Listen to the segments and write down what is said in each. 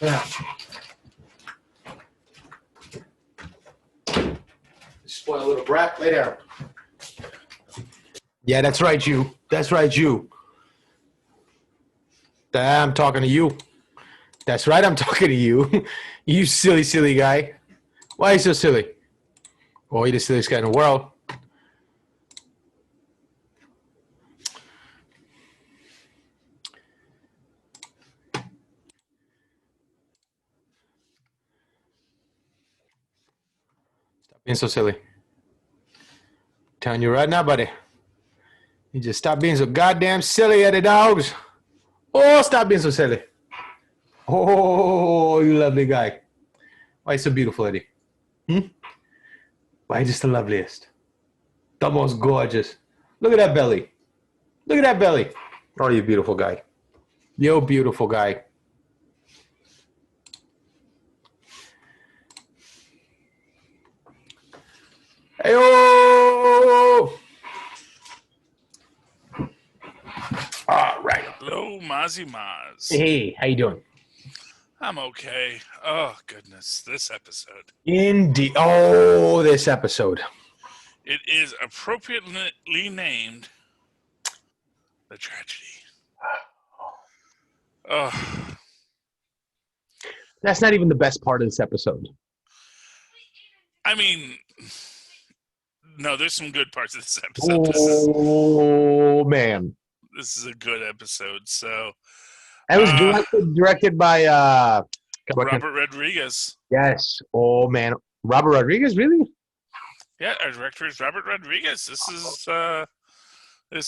Yeah. Spoil little brat. Lay down. Yeah, that's right, you. That's right, you. I'm talking to you. That's right, I'm talking to you. You silly, silly guy. Why are you so silly? Oh, you're the silliest guy in the world. Stop being so silly. I'm telling you right now, buddy. You just stop being so goddamn silly, Eddie Dogs. Oh, stop being so silly. Oh, you lovely guy. Why are you so beautiful, Eddie? Why are you just the loveliest? The most gorgeous. Look at that belly. Look at that belly. Oh, you beautiful guy. You beautiful guy. Hey-oh! All right. Hello, Mozzy Mozz. Hey, how you doing? I'm okay. Oh, goodness. This episode. Indeed. Oh, this episode. It is appropriately named The Tragedy. Oh. That's not even the best part of this episode. I mean, no, there's some good parts of this episode. Oh, man. This is a good episode. So, That was directed by Robert Rodriguez. Yes. Oh, man. Robert Rodriguez, really? Yeah, our director is Robert Rodriguez. This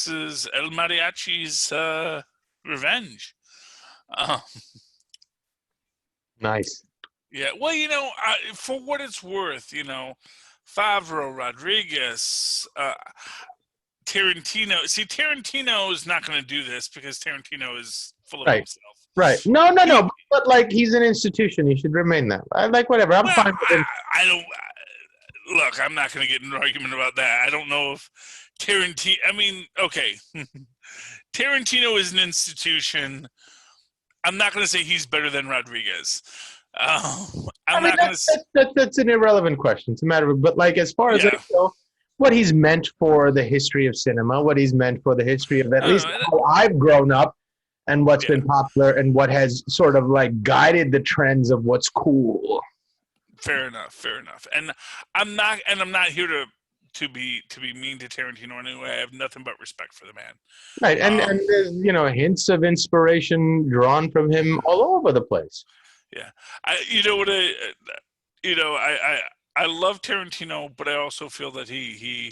is El Mariachi's revenge. Nice. Yeah, well, for what it's worth, Favreau, Rodriguez, Tarantino. See, Tarantino is not going to do this because Tarantino is full of himself. Right. No. But, like, he's an institution. He should remain that. I like whatever. I'm fine with him. I don't... Look, I'm not going to get in an argument about that. I don't know if Tarantino... I mean, okay. Tarantino is an institution. I'm not going to say he's better than Rodriguez. That's an irrelevant question. It's a matter of... But, like, as far as I know, what he's meant for the history of cinema, what he's meant for the history of at least how I've grown up, and what's been popular and what has sort of like guided the trends of what's cool. Fair enough. And I'm not here to be mean to Tarantino anyway. I have nothing but respect for the man. Right. And there's, hints of inspiration drawn from him all over the place. Yeah. I love Tarantino, but I also feel that he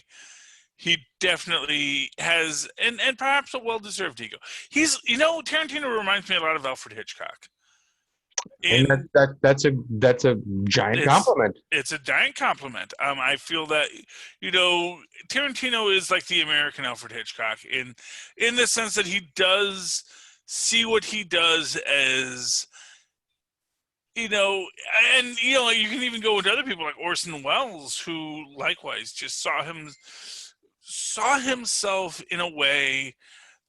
definitely has, and perhaps a well-deserved ego. Tarantino reminds me a lot of Alfred Hitchcock. And that's a giant compliment. It's a giant compliment. I feel that, Tarantino is like the American Alfred Hitchcock in the sense that he does see what he does as, you can even go with other people like Orson Welles, who likewise just saw himself in a way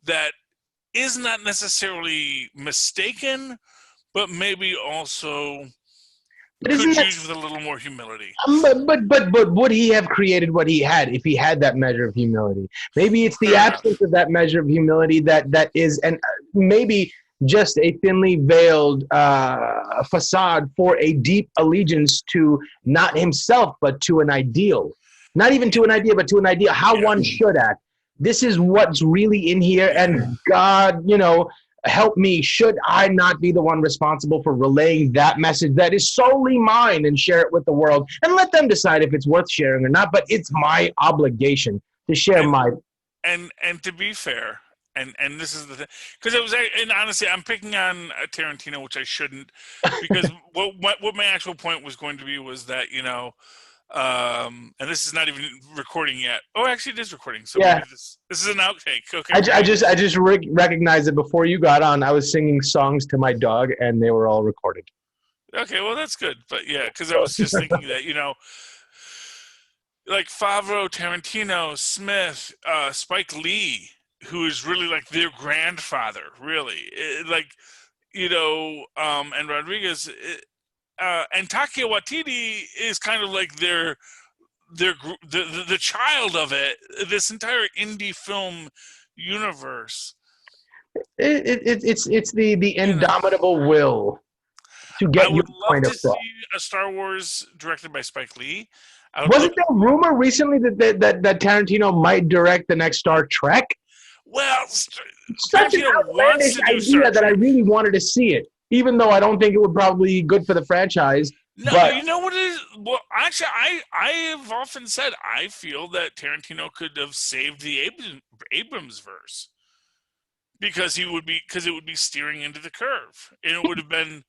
that is not necessarily mistaken, but maybe also could use with a little more humility. But would he have created what he had if he had that measure of humility? Maybe it's the absence of that measure of humility that is, and maybe just a thinly veiled facade for a deep allegiance to not himself, but to an ideal. Not even to an idea, but to an idea how one should act. This is what's really in here, and God, help me, should I not be the one responsible for relaying that message that is solely mine and share it with the world and let them decide if it's worth sharing or not, but it's my obligation to share my... And to be fair, and this is the thing, because and honestly, I'm picking on Tarantino, which I shouldn't, because what my actual point was going to be was that, and this is not even recording yet. Oh, actually, it is recording. So this is an outtake. Okay. I just recognized that before you got on, I was singing songs to my dog, and they were all recorded. Okay, well that's good. But yeah, because I was just thinking that like Favreau, Tarantino, Smith, Spike Lee, who is really like their grandfather. Really, and Rodriguez, and Taika Waititi is kind of like the child of it. This entire indie film universe. It's the indomitable will to get I your would love point to across. see a Star Wars directed by Spike Lee. Wasn't there a rumor recently that Tarantino might direct the next Star Trek? Well, Such an outlandish idea that I really wanted to see it, even though I don't think it would probably be good for the franchise. No, but you know what it is? Well, actually, I have often said I feel that Tarantino could have saved the Abrams verse because it would be steering into the curve, and it would have been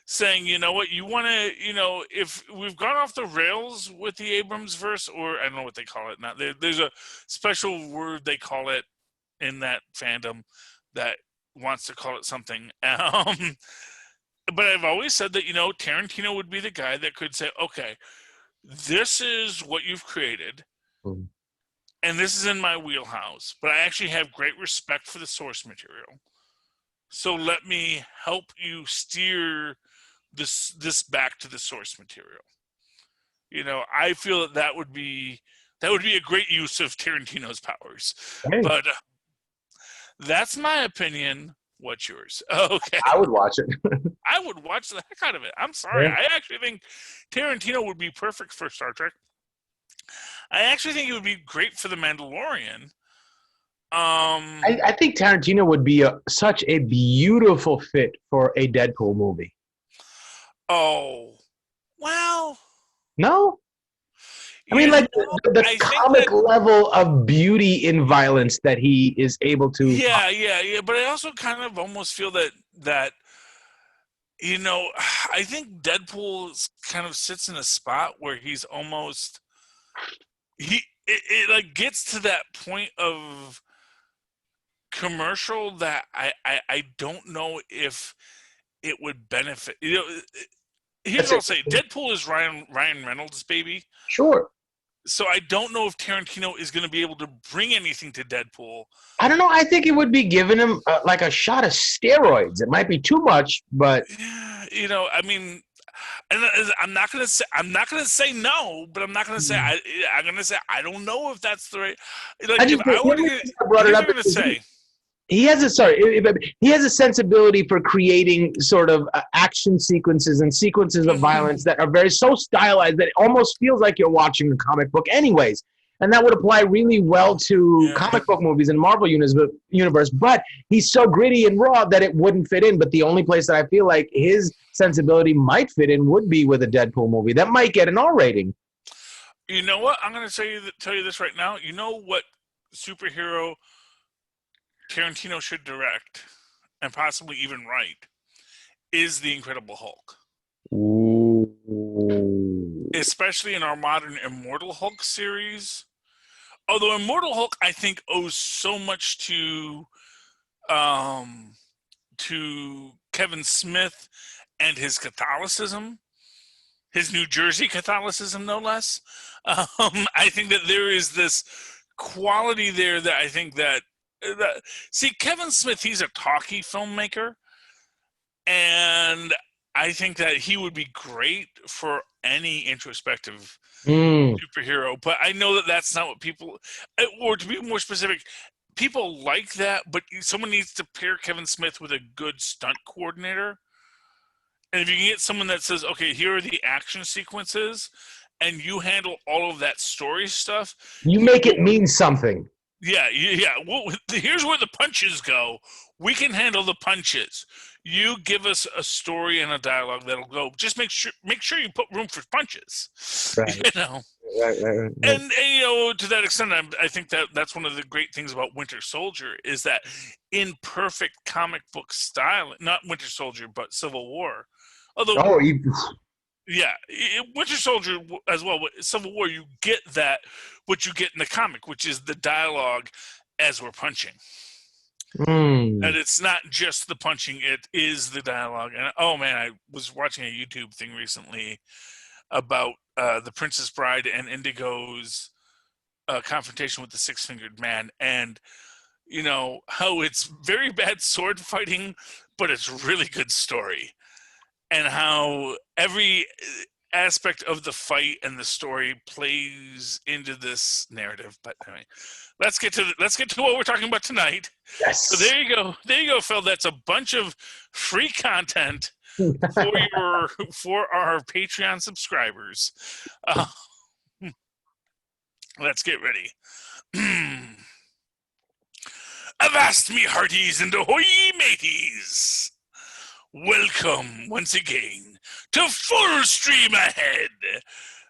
saying, you know what, you want to, if we've gone off the rails with the Abrams verse, or I don't know what they call it now. There's a special word they call it in that fandom that wants to call it something. But I've always said that, Tarantino would be the guy that could say, okay, this is what you've created, and this is in my wheelhouse, but I actually have great respect for the source material. So let me help you steer this back to the source material. I feel that would be a great use of Tarantino's powers. Hey. But that's my opinion. What's yours? Okay. I would watch it. I would watch the heck out of it. I'm sorry. Yeah. I actually think Tarantino would be perfect for Star Trek. I actually think it would be great for The Mandalorian. I think Tarantino would be such a beautiful fit for a Deadpool movie. Oh, well. No? I mean, like the comic level of beauty in violence that he is able to. Yeah. But I also kind of almost feel that I think Deadpool kind of sits in a spot where he's almost it like gets to that point of commercial that I don't know if it would benefit. Here's what I'll say: Deadpool is Ryan Reynolds' baby. Sure. So I don't know if Tarantino is going to be able to bring anything to Deadpool. I don't know. I think it would be giving him like a shot of steroids. It might be too much, but I mean, I'm not going to say no, but I'm not going to say I'm going to say I don't know if that's the right. Like, if I were to say. He has a sensibility for creating sort of action sequences and sequences of violence that are so stylized that it almost feels like you're watching a comic book anyways. And that would apply really well to comic book movies and Marvel universe. But he's so gritty and raw that it wouldn't fit in. But the only place that I feel like his sensibility might fit in would be with a Deadpool movie. That might get an R rating. You know what? I'm going to tell you this right now. You know what superhero Tarantino should direct and possibly even write is The Incredible Hulk. Ooh. Especially in our modern Immortal Hulk series. Although Immortal Hulk, I think, owes so much to Kevin Smith and his Catholicism, his New Jersey Catholicism, no less. I think that there is this quality there that I think that see, Kevin Smith, he's a talky filmmaker, and I think that he would be great for any introspective superhero. But I know that that's not what people, or to be more specific, people like that, but someone needs to pair Kevin Smith with a good stunt coordinator. And if you can get someone that says, okay, here are the action sequences, and you handle all of that story stuff. You make it mean something. Yeah. Well, here's where the punches go. We can handle the punches. You give us a story and a dialogue that'll go. Just make sure you put room for punches. Right. Right. And to that extent, I think that's one of the great things about Winter Soldier is that in perfect comic book style, not Winter Soldier, but Civil War. Although, Winter Soldier as well. Civil War, you get that what you get in the comic, which is the dialogue as we're punching. And it's not just the punching; it is the dialogue. And oh man, I was watching a YouTube thing recently about the Princess Bride and Indigo's confrontation with the Six-Fingered Man, and you know, how it's very bad sword fighting, but it's really good story. And how every aspect of the fight and the story plays into this narrative. But anyway, let's get to what we're talking about tonight. Yes. So there you go, Phil. That's a bunch of free content for our Patreon subscribers. Let's get ready. Avast me hearties and ahoy mateys! Welcome once again to Full Stream Ahead.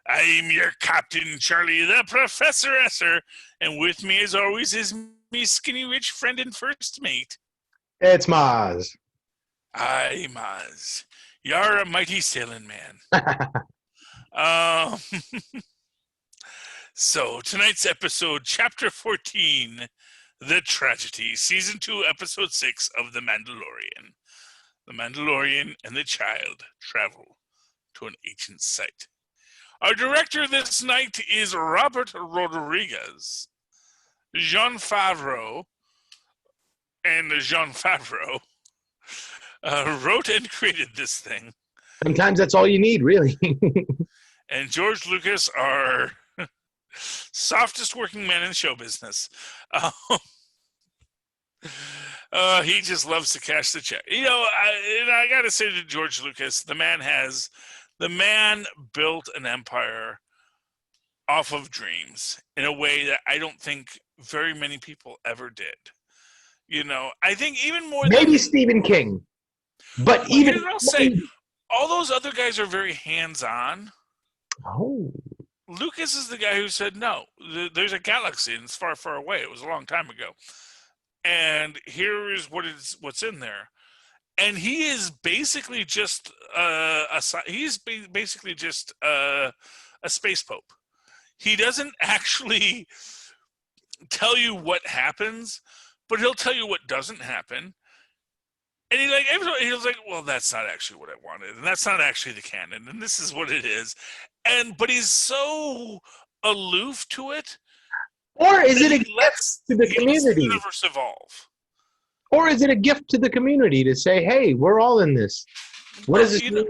I'm your captain, Charlie the Professor Esser, and with me as always is me skinny rich friend and first mate. It's Mozz. Aye, Mozz. You're a mighty sailing man. So, tonight's episode, Chapter 14, The Tragedy, Season 2, Episode 6 of The Mandalorian. The Mandalorian and the child travel to an ancient site. Our director this night is Robert Rodriguez. Jon Favreau wrote and created this thing. Sometimes that's all you need, really. And George Lucas, our softest working man in show business. He just loves to cash the check. You know, I got to say to George Lucas, the man built an empire off of dreams in a way that I don't think very many people ever did. You know, I think even more maybe Stephen King, but even I'll say, all those other guys are very hands-on. Oh. Lucas is the guy who said, no, there's a galaxy and it's far, far away. It was a long time ago. And here is what's in there. And he is basically just a space pope. He doesn't actually tell you what happens, but he'll tell you what doesn't happen. And he was like, well, that's not actually what I wanted, and that's not actually the canon, and this is what it is. But he's so aloof to it. Or is it a gift to the community? The universe evolve. Or is it a gift to the community to say, hey, we're all in this. What does this mean?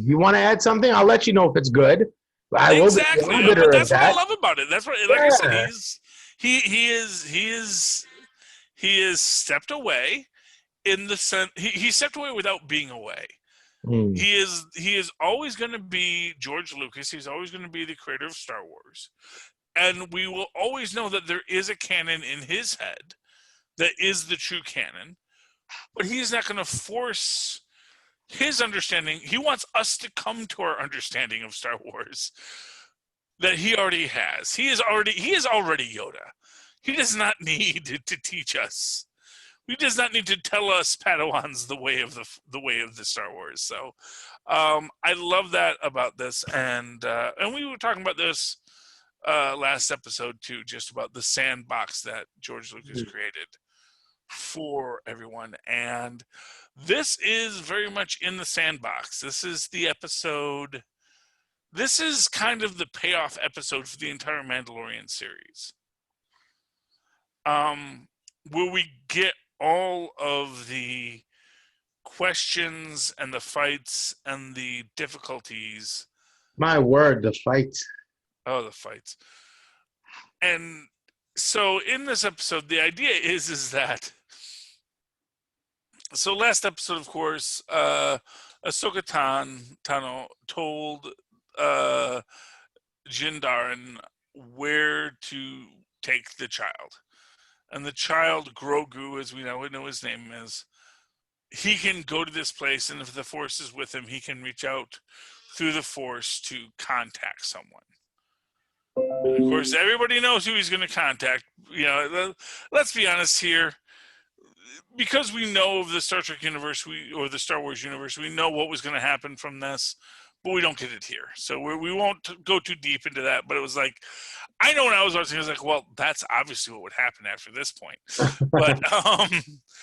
You want to add something? I'll let you know if it's good. Exactly. But that's what I love about it. That's what, like I said, he is stepped away in the sense he stepped away without being away. He is always going to be George Lucas. He's always going to be the creator of Star Wars. And we will always know that there is a canon in his head that is the true canon. But he's not going to force his understanding. He wants us to come to our understanding of Star Wars that he already has. He is already Yoda. He does not need to teach us. He does not need to tell us Padawans the way of the Star Wars. So I love that about this, and we were talking about this last episode too, just about the sandbox that George Lucas created for everyone. And this is very much in the sandbox. This is the episode. This is kind of the payoff episode for the entire Mandalorian series, where we get all of the questions and the fights and the difficulties. My word, the fights. Oh, the fights. And so in this episode, the idea is that, so last episode, of course, Ahsoka Tano told Din Djarin where to take the child. And the child, Grogu, as we know his name is, he can go to this place, and if the Force is with him, he can reach out through the Force to contact someone. And of course, everybody knows who he's going to contact. You know, let's be honest here. Because we know of the Star Trek universe, or the Star Wars universe, we know what was going to happen from this, but we don't get it here. So we won't go too deep into that. But it was like, I know when I was watching, I was like, well, that's obviously what would happen after this point. But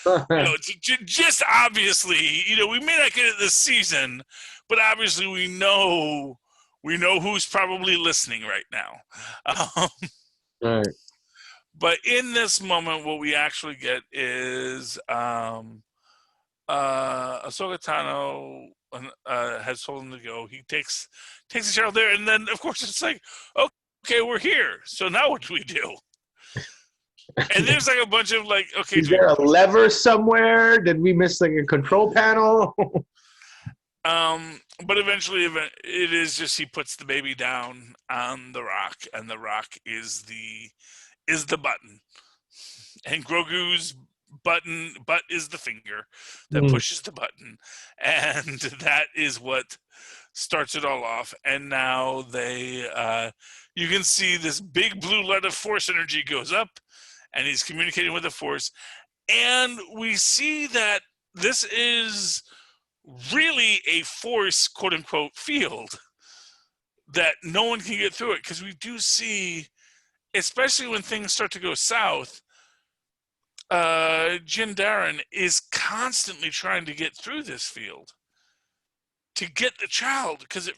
you know, just obviously, you know, we may not get it this season, but obviously we know who's probably listening right now. Right. But in this moment, what we actually get is Ahsoka Tano has told him to go. He takes the child there, and then of course it's like, okay, we're here. So now what do we do? And there's like a bunch of like, okay, is there a lever somewhere? Did we miss like a control panel? But eventually it is just he puts the baby down on the rock, and the rock is the button, and Grogu's butt is the finger that pushes the button, and that is what starts it all off. And now they you can see this big blue light of force energy goes up, and he's communicating with the force, and we see that this is really a force, quote unquote, field that no one can get through it, because we do see, especially when things start to go south, Jin Darren is constantly trying to get through this field to get the child, because he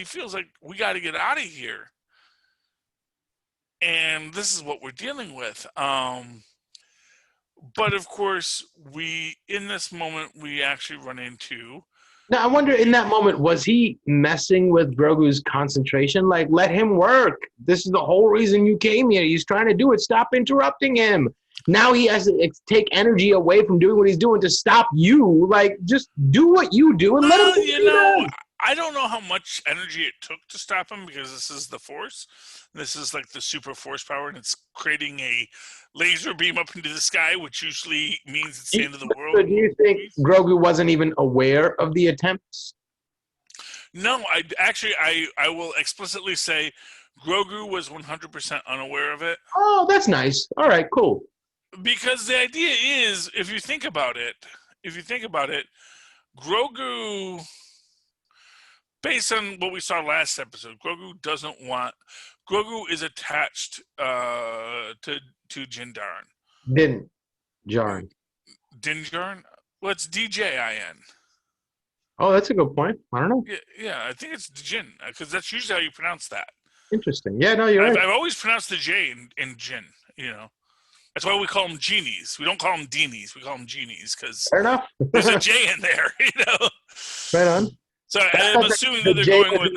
feels like we got to get out of here, and this is what we're dealing with. But of course, in this moment we actually run into. Now, I wonder, in that moment, was he messing with Grogu's concentration? Like, let him work. This is the whole reason you came here. He's trying to do it. Stop interrupting him. Now he has to take energy away from doing what he's doing to stop you. Like, just do what you do and let him do it. I don't know how much energy it took to stop him, because this is the Force. This is like the super force power, and it's creating a laser beam up into the sky, which usually means it's the end of the world. So do you think Grogu wasn't even aware of the attempts? No, I will explicitly say Grogu was 100% unaware of it. Oh, that's nice. All right, cool. Because the idea is, if you think about it, Grogu, based on what we saw last episode, Grogu is attached to Jin Darren. Din Djarin. Din Djarin? Well, it's DJIN. Oh, that's a good point. I don't know. Yeah, I think it's Jin, because that's usually how you pronounce that. Interesting. Yeah, no, you're right. I've always pronounced the J in Jin, That's why we call them genies. We don't call them Deenies. We call them genies, because there's a J in there, Right on. So I'm assuming that they're going with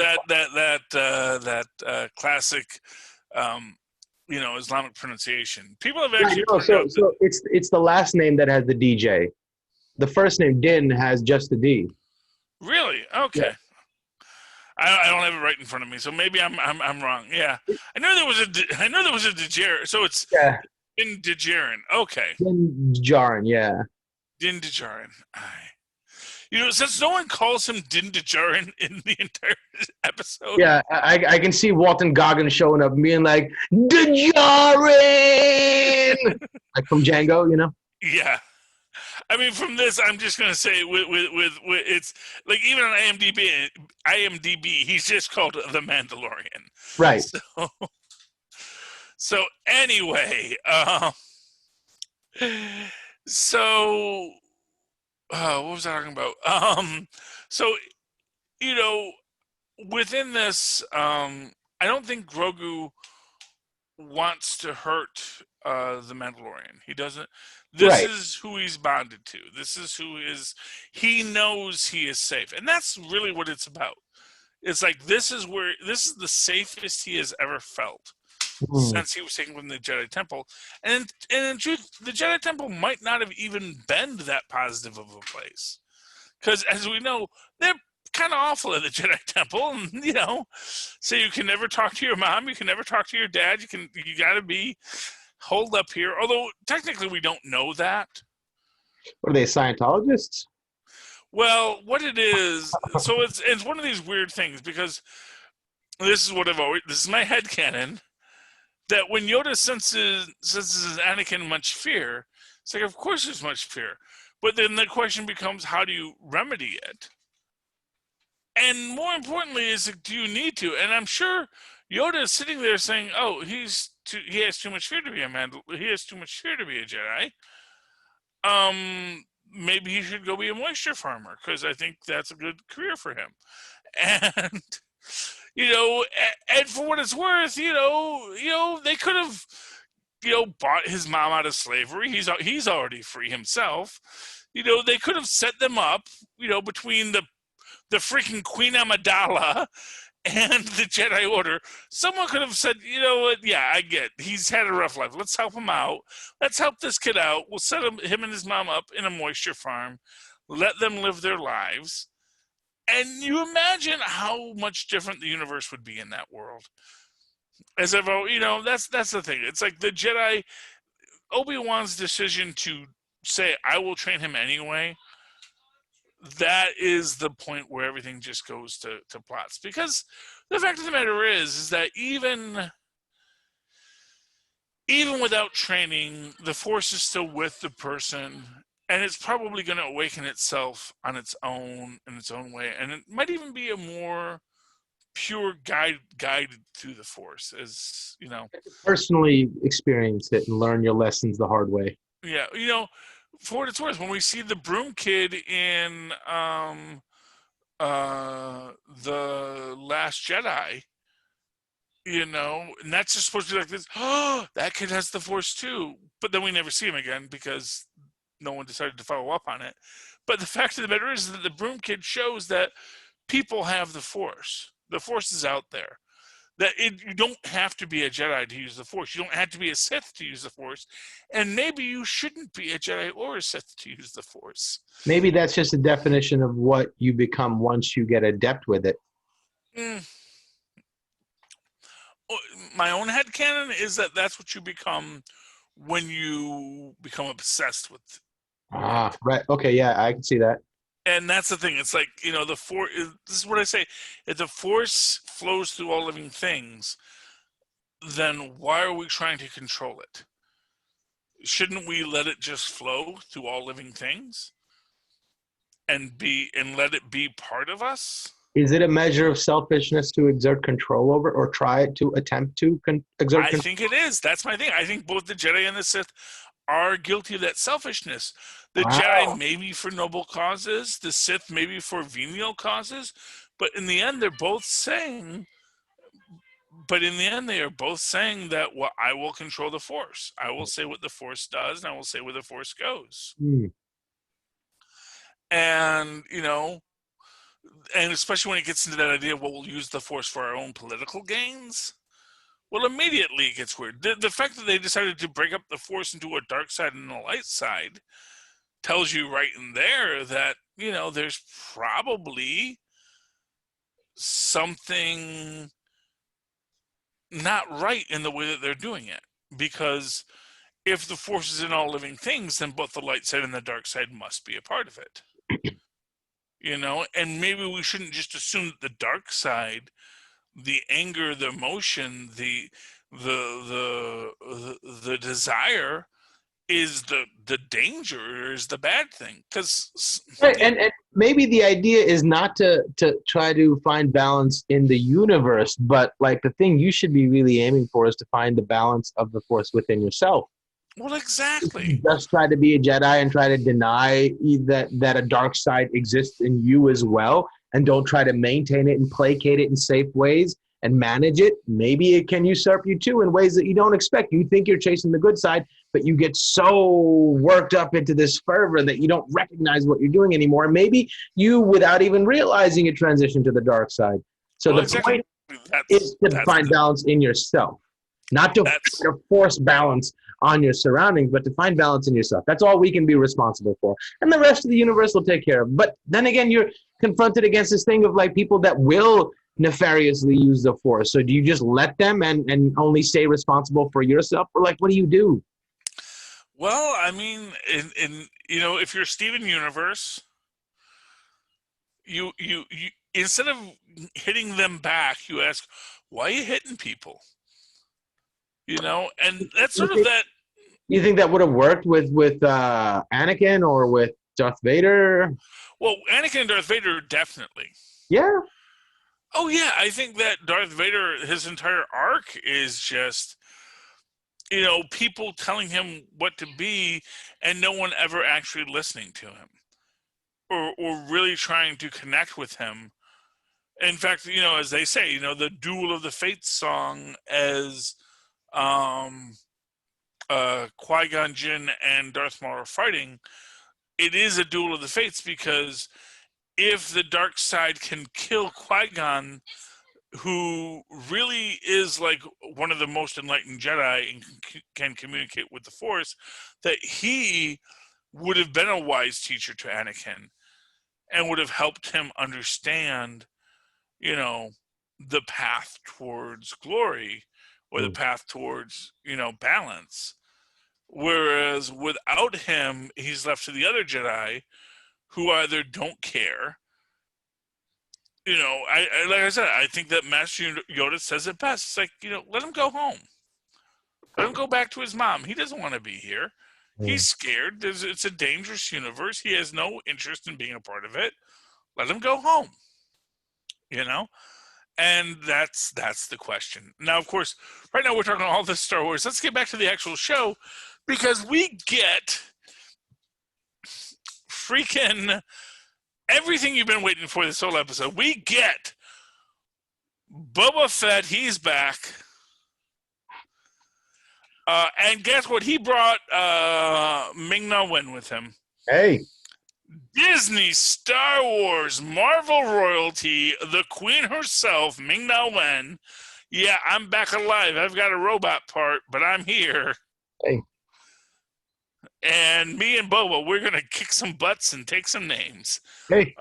that classic, Islamic pronunciation. People have actually. So it's the last name that has the DJ. The first name Din has just the D. Really? Okay. Yeah. I don't have it right in front of me, so maybe I'm wrong. Yeah, I know there was a Djarin. So it's Din Djarin. Okay. Din Djarin, yeah. Din Djarin. Since no one calls him Din Djarin in the entire episode. Yeah, I can see Walton Goggins showing up and being like, Djarin! Like from Django, Yeah. I mean, from this, I'm just going to say with it's like, even on IMDb, he's just called The Mandalorian. Right. So anyway, what was I talking about? So, within this, I don't think Grogu wants to hurt the Mandalorian. He doesn't. This is who he's bonded to. This is he knows he is safe. And that's really what it's about. It's like, this is the safest he has ever felt since he was taken from the Jedi Temple. And in truth, the Jedi Temple might not have even been that positive of a place. Because, as we know, they're kind of awful at the Jedi Temple. And, so you can never talk to your mom. You can never talk to your dad. You got to be holed up here. Although, technically, we don't know that. What are they, Scientologists? Well, what it is, so it's one of these weird things, because this is my headcanon, that when Yoda senses Anakin much fear, it's like, of course there's much fear. But then the question becomes, how do you remedy it? And more importantly, is, do you need to? And I'm sure Yoda is sitting there saying, oh, he has too much fear to be a he has too much fear to be a Jedi. Maybe he should go be a moisture farmer, because I think that's a good career for him. And, and for what it's worth, they could have bought his mom out of slavery. He's already free himself. They could have set them up, between the freaking Queen Amidala and the Jedi Order. Someone could have said, you know what, yeah, I get he's had a rough life. Let's help him out. Let's help this kid out. We'll set him and his mom up in a moisture farm. Let them live their lives. And you imagine how much different the universe would be in that world. As if, that's the thing. It's like the Jedi, Obi-Wan's decision to say, I will train him anyway, that is the point where everything just goes to plots. Because the fact of the matter is that even without training, the Force is still with the person, and it's probably going to awaken itself on its own, in its own way. And it might even be a more pure guide through the Force, as personally experience it and learn your lessons the hard way. Yeah, for what it's worth, when we see the Broom Kid in the Last Jedi, and that's just supposed to be like this. Oh, that kid has the Force too, but then we never see him again because no one decided to follow up on it. But the fact of the matter is that the Broom Kid shows that people have the Force. The Force is out there. That you don't have to be a Jedi to use the Force. You don't have to be a Sith to use the Force. And maybe you shouldn't be a Jedi or a Sith to use the Force. Maybe that's just a definition of what you become once you get adept with it. My own headcanon is that that's what you become when you become obsessed with. Right. Okay, yeah, I can see that. And that's the thing. It's like, the Force, this is what I say. If the Force flows through all living things, then why are we trying to control it? Shouldn't we let it just flow through all living things and let it be part of us? Is it a measure of selfishness to exert control over, or attempt to exert control? I think it is. That's my thing. I think both the Jedi and the Sith are guilty of that selfishness. The Jedi maybe for noble causes, the Sith maybe for venial causes, but in the end, they are both saying that, well, I will control the Force. I will say what the Force does, and I will say where the Force goes. And, and especially when it gets into that idea of, well, we'll use the Force for our own political gains. Well, immediately it gets weird. The fact that they decided to break up the Force into a dark side and a light side tells you right in there that, there's probably something not right in the way that they're doing it. Because if the Force is in all living things, then both the light side and the dark side must be a part of it. And maybe we shouldn't just assume that the dark side, the anger, the emotion, the desire is the danger, is the bad thing. Because right, and maybe the idea is not to try to find balance in the universe, but like the thing you should be really aiming for is to find the balance of the Force within yourself. Well, exactly. Just try to be a Jedi and try to deny that a dark side exists in you as well, and don't try to maintain it and placate it in safe ways and manage it. Maybe it can usurp you too in ways that you don't expect. You think you're chasing the good side, but you get so worked up into this fervor that you don't recognize what you're doing anymore. Maybe you, without even realizing it, transition to the dark side. So the point is to find balance in yourself, not to force balance on your surroundings, but to find balance in yourself. That's all we can be responsible for. And the rest of the universe will take care of. But then again, you're confronted against this thing of like people that will nefariously use the Force. So do you just let them and only stay responsible for yourself? Or like, what do you do? Well, I mean, if you're Steven Universe, you instead of hitting them back, you ask, why are you hitting people? And that's sort of that. You think that would have worked with Anakin or with Darth Vader? Well, Anakin and Darth Vader, definitely. Yeah. Oh, yeah. I think that Darth Vader, his entire arc is just, people telling him what to be and no one ever actually listening to him or really trying to connect with him. In fact, as they say, the Duel of the Fates song as Qui-Gon Jinn and Darth Maul are fighting, it is a duel of the fates, because if the dark side can kill Qui-Gon, who really is like one of the most enlightened Jedi and can communicate with the Force, that he would have been a wise teacher to Anakin and would have helped him understand, the path towards glory, or the path towards, balance. Whereas without him, he's left to the other Jedi, who either don't care. Like I said, I think that Master Yoda says it best. It's like, let him go home. Let him go back to his mom. He doesn't want to be here. He's scared. It's a dangerous universe. He has no interest in being a part of it. Let him go home. And that's the question. Now, of course, right now we're talking all this Star Wars. Let's get back to the actual show, because we get freaking everything you've been waiting for this whole episode. We get Boba Fett. He's back. And guess what? He brought Ming-Na Wen with him. Hey. Disney, Star Wars, Marvel royalty, the queen herself, Ming-Na Wen. Yeah, I'm back alive. I've got a robot part, but I'm here. Hey. And me and Boba, we're going to kick some butts and take some names. Hey.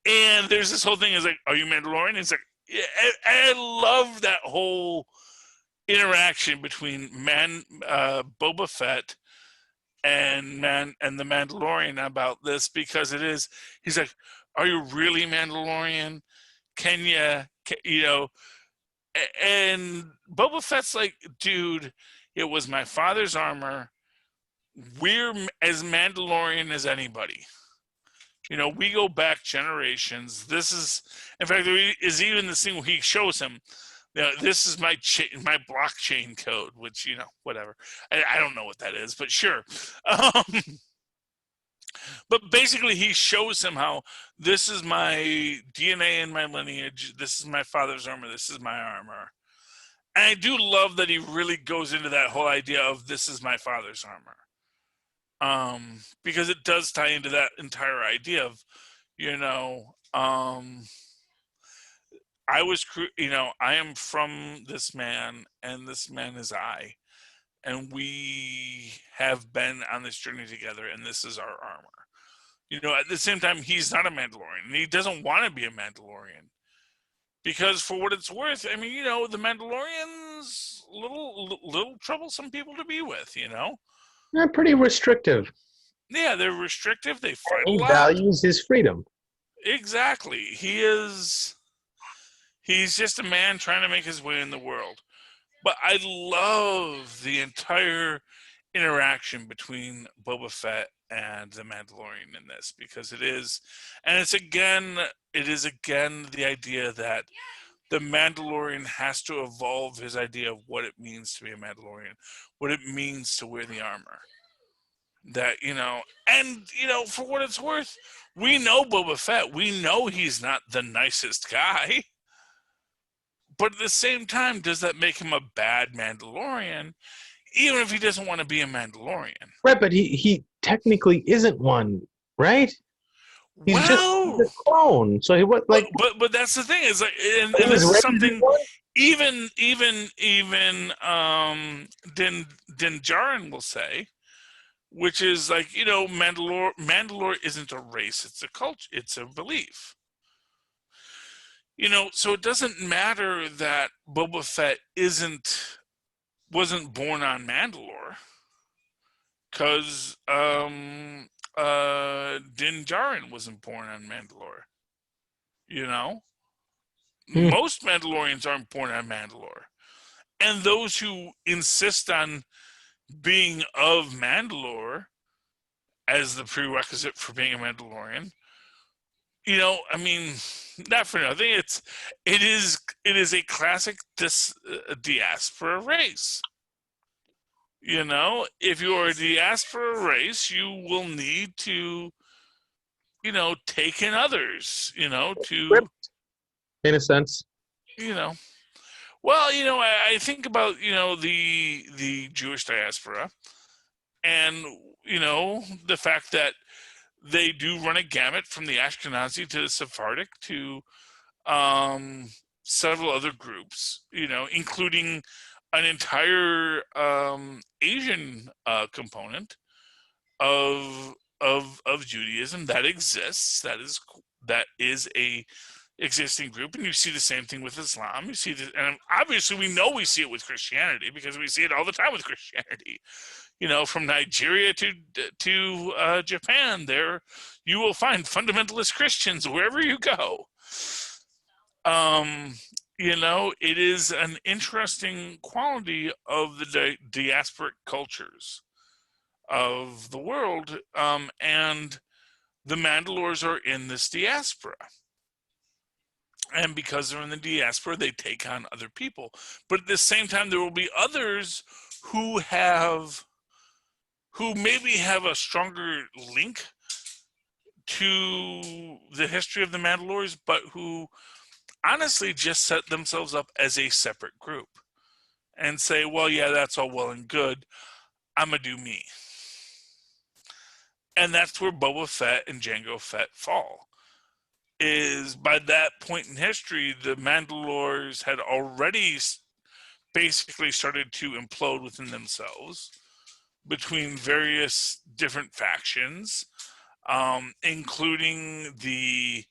And there's this whole thing is like, are you Mandalorian? It's like, yeah, I love that whole interaction between Boba Fett and the Mandalorian about this, because he's like, are you really Mandalorian? Can you, and Boba Fett's like, dude, it was my father's armor. We're as Mandalorian as anybody. We go back generations. This is, in fact, there is even this thing where he shows him, this is my blockchain code, which, whatever. I don't know what that is, but sure. But basically, he shows him how this is my DNA and my lineage. This is my father's armor. This is my armor. And I do love that he really goes into that whole idea of this is my father's armor. Because it does tie into that entire idea of, I am from this man, and this man is I, and we have been on this journey together, and this is our armor. At the same time, he's not a Mandalorian, and he doesn't want to be a Mandalorian, because for what it's worth, I mean, the Mandalorians little troublesome people to be with, They're pretty restrictive. Yeah, they're restrictive. They fight a He lot. values his freedom. Exactly. He's just a man trying to make his way in the world. But I love the entire interaction between Boba Fett and the Mandalorian in this, because it is again the idea that the Mandalorian has to evolve his idea of what it means to be a Mandalorian, what it means to wear the armor. That, and, for what it's worth, we know Boba Fett. We know he's not the nicest guy. But at the same time, does that make him a bad Mandalorian, even if he doesn't want to be a Mandalorian? Right, but he technically isn't one, right? He's just a clone. So he was like, but that's the thing, is like, and this is something even Din Djarin will say, which is like, Mandalore isn't a race, it's a culture, it's a belief. So it doesn't matter that Boba Fett wasn't born on Mandalore, because Din Djarin wasn't born on Mandalore. Most Mandalorians aren't born on Mandalore, and those who insist on being of Mandalore as the prerequisite for being a Mandalorian, I mean, not for nothing, it is a classic diaspora race. If you are a diaspora race, you will need to, take in others, to, in a sense. Well, I think about, the Jewish diaspora, and, the fact that they do run a gamut from the Ashkenazi to the Sephardic to several other groups, including an entire Asian component of Judaism that exists. That is a existing group, and you see the same thing with Islam. You see this, and obviously we see it with Christianity, because we see it all the time with Christianity. From Nigeria to Japan, there you will find fundamentalist Christians wherever you go. It is an interesting quality of the diasporic cultures of the world, and the Mandalores are in this diaspora. And because they're in the diaspora, they take on other people. But at the same time, there will be others who maybe have a stronger link to the history of the Mandalores, but who honestly just set themselves up as a separate group and say, well, yeah, that's all well and good. I'm going to do me. And that's where Boba Fett and Jango Fett fall. Is by that point in history, the Mandalores had already basically started to implode within themselves between various different factions, including the,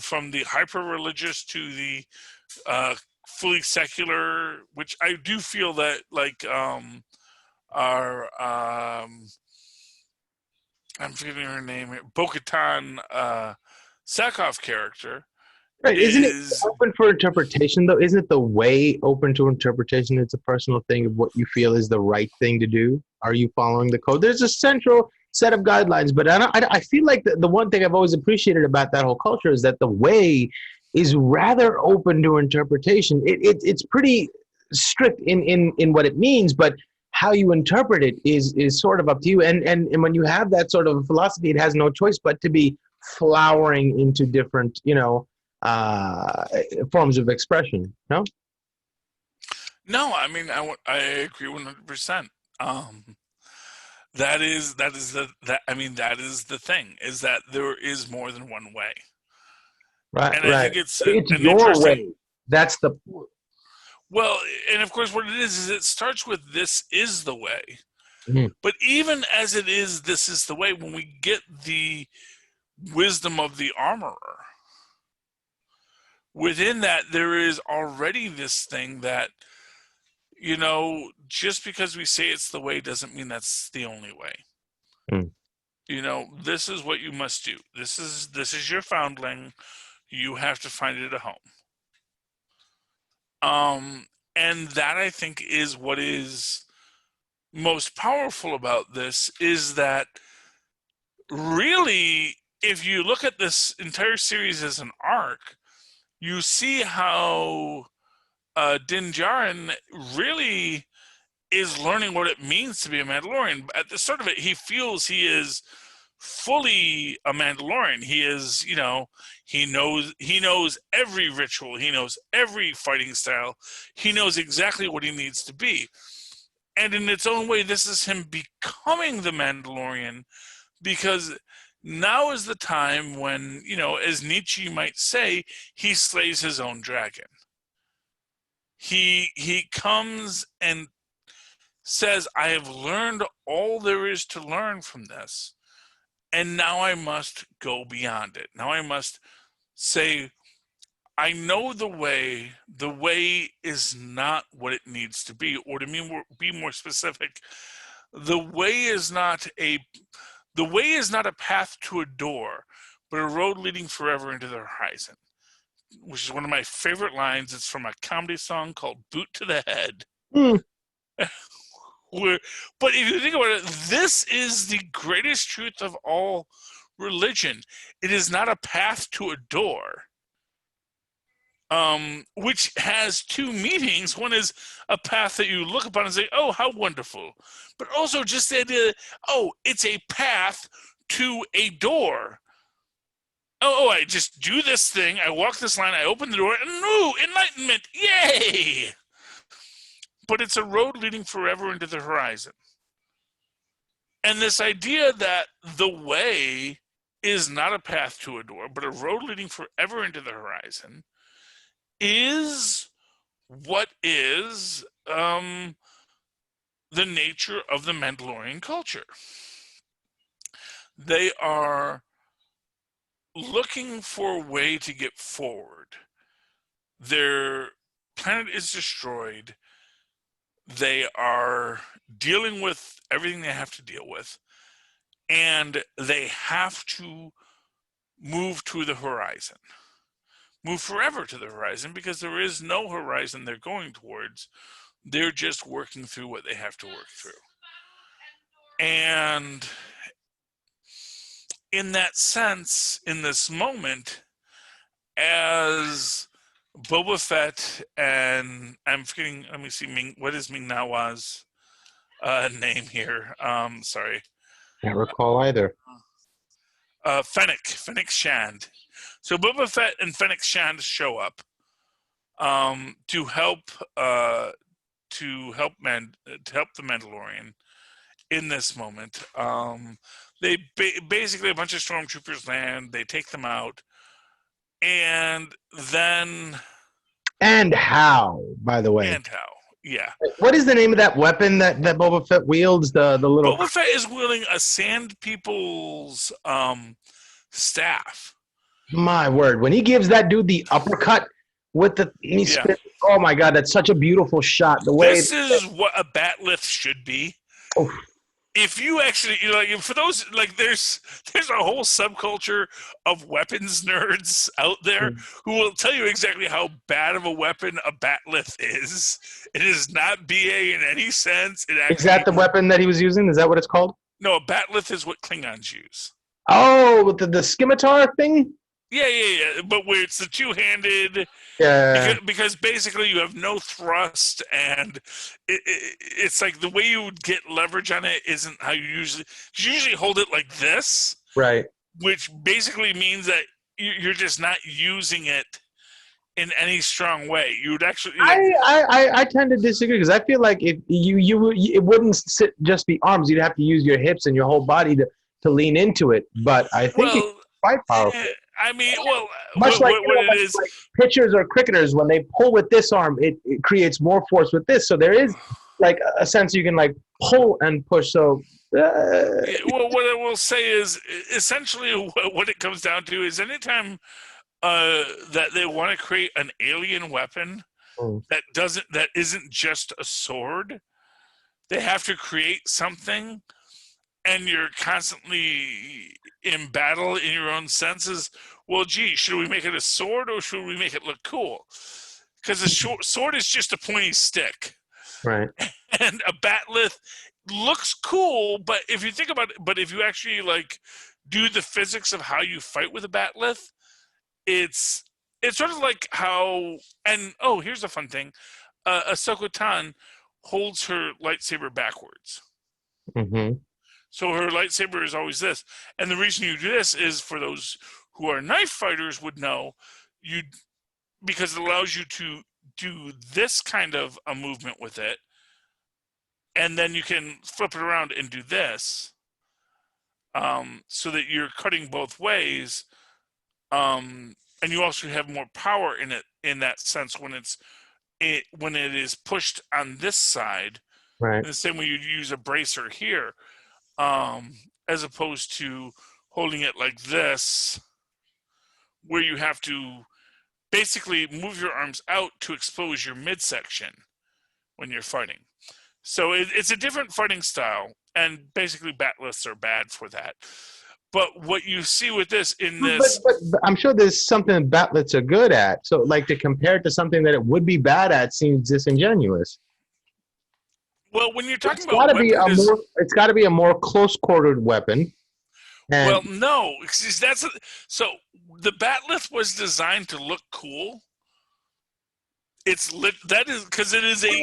from the hyper-religious to the fully secular, which I do feel that, like, our I'm forgetting her name here, Bo-Katan Sakov character. Right. Isn't it open for interpretation, though? Isn't it the way open to interpretation? It's a personal thing of what you feel is the right thing to do. Are you following the code? There's a central set of guidelines, but I feel like the one thing I've always appreciated about that whole culture is that the way is rather open to interpretation. It's pretty strict in what it means, but how you interpret it is sort of up to you. And when you have that sort of philosophy, it has no choice but to be flowering into different, forms of expression. No? No, I mean, I agree 100%. That is the thing, is that there is more than one way. Right. And right. I think it's your way. That's the point. Well, and of course what it is it starts with "this is the way." Mm-hmm. But even as it is, this is the way, when we get the wisdom of the armorer, within that there is already this thing that, just because we say it's the way doesn't mean that's the only way. Mm. This is what you must do. This is your foundling. You have to find it a home. And that, I think, is what is most powerful about this, is that really, if you look at this entire series as an arc, you see how Din Djarin really is learning what it means to be a Mandalorian. At the start of it, he feels he is fully a Mandalorian. He is, he knows every ritual. He knows every fighting style. He knows exactly what he needs to be. And in its own way, this is him becoming the Mandalorian, because now is the time when, as Nietzsche might say, he slays his own dragon. He comes and says, I have learned all there is to learn from this. And now I must go beyond it. Now I must say, I know the way. The way is not what it needs to be. Or to be more specific, the way is not a path to a door, but a road leading forever into the horizon. Which is one of my favorite lines. It's from a comedy song called "Boot to the Head." Mm. But if you think about it, this is the greatest truth of all religion. It is not a path to a door, which has two meanings. One is a path that you look upon and say, oh, how wonderful. But also just the idea, oh, it's a path to a door. I just do this thing. I walk this line. I open the door, and ooh, enlightenment! Yay! But it's a road leading forever into the horizon. And this idea that the way is not a path to a door, but a road leading forever into the horizon is what is the nature of the Mandalorian culture. They are looking for a way to get forward. Their planet is destroyed. They are dealing with everything they have to deal with, and they have to move to the horizon, move forever to the horizon, because there is no horizon they're going towards. They're just working through what they have to work through. And in that sense, in this moment, as Boba Fett and I'm forgetting, let me see, what is Ming Na Wa's name here? Sorry. Can't recall either. Fennec Shand. So Boba Fett and Fennec Shand show up to help the Mandalorian in this moment. They basically, a bunch of stormtroopers land. They take them out, and then how, by the way, yeah. What is the name of that weapon that Boba Fett wields? The little Boba Fett is wielding a Sand People's staff. My word, when he gives that dude the uppercut with the oh my God, that's such a beautiful shot. The way this is what a batleth should be. Oh. If you actually, for those, there's a whole subculture of weapons nerds out there who will tell you exactly how bad of a weapon a batleth is. It is not BA in any sense. Is that the weapon that he was using? Is that what it's called? No, a batleth is what Klingons use. Oh, with the scimitar thing? Yeah. But where it's the two-handed. Yeah. Because basically you have no thrust, and it's like the way you would get leverage on it isn't how you usually hold it like this. Right. Which basically means that you're just not using it in any strong way. You would actually. I tend to disagree, because I feel like if it wouldn't just be arms. You'd have to use your hips and your whole body to lean into it. But I think it's quite powerful. I mean, much what it is, like pitchers or cricketers, when they pull with this arm, it creates more force with this. So there is like a sense you can like pull and push. So what I will say is essentially what it comes down to is anytime that they want to create an alien weapon that isn't just a sword, they have to create something, and you're constantly in battle in your own senses. Well, gee, should we make it a sword or should we make it look cool? Because the sword is just a pointy stick. Right. And a batleth looks cool, but if you think about it, but if you actually do the physics of how you fight with a batleth, it's sort of like how, and here's a fun thing. Ahsoka Tano holds her lightsaber backwards. Mm-hmm. So her lightsaber is always this. And the reason you do this is, for those who are knife fighters would know, because it allows you to do this kind of a movement with it, and then you can flip it around and do this, so that you're cutting both ways, and you also have more power in it, in that sense, when it is pushed on this side. Right. The same way you'd use a bracer here. As opposed to holding it like this, where you have to basically move your arms out to expose your midsection when you're fighting. So it's a different fighting style, and basically batleths are bad for that. But what you see with this but I'm sure there's something batleths are good at. So to compare it to something that it would be bad at seems disingenuous. Well, when you're talking about it's got to be a more close-quartered weapon. Well, no, so the batleth was designed to look cool, that is because it is a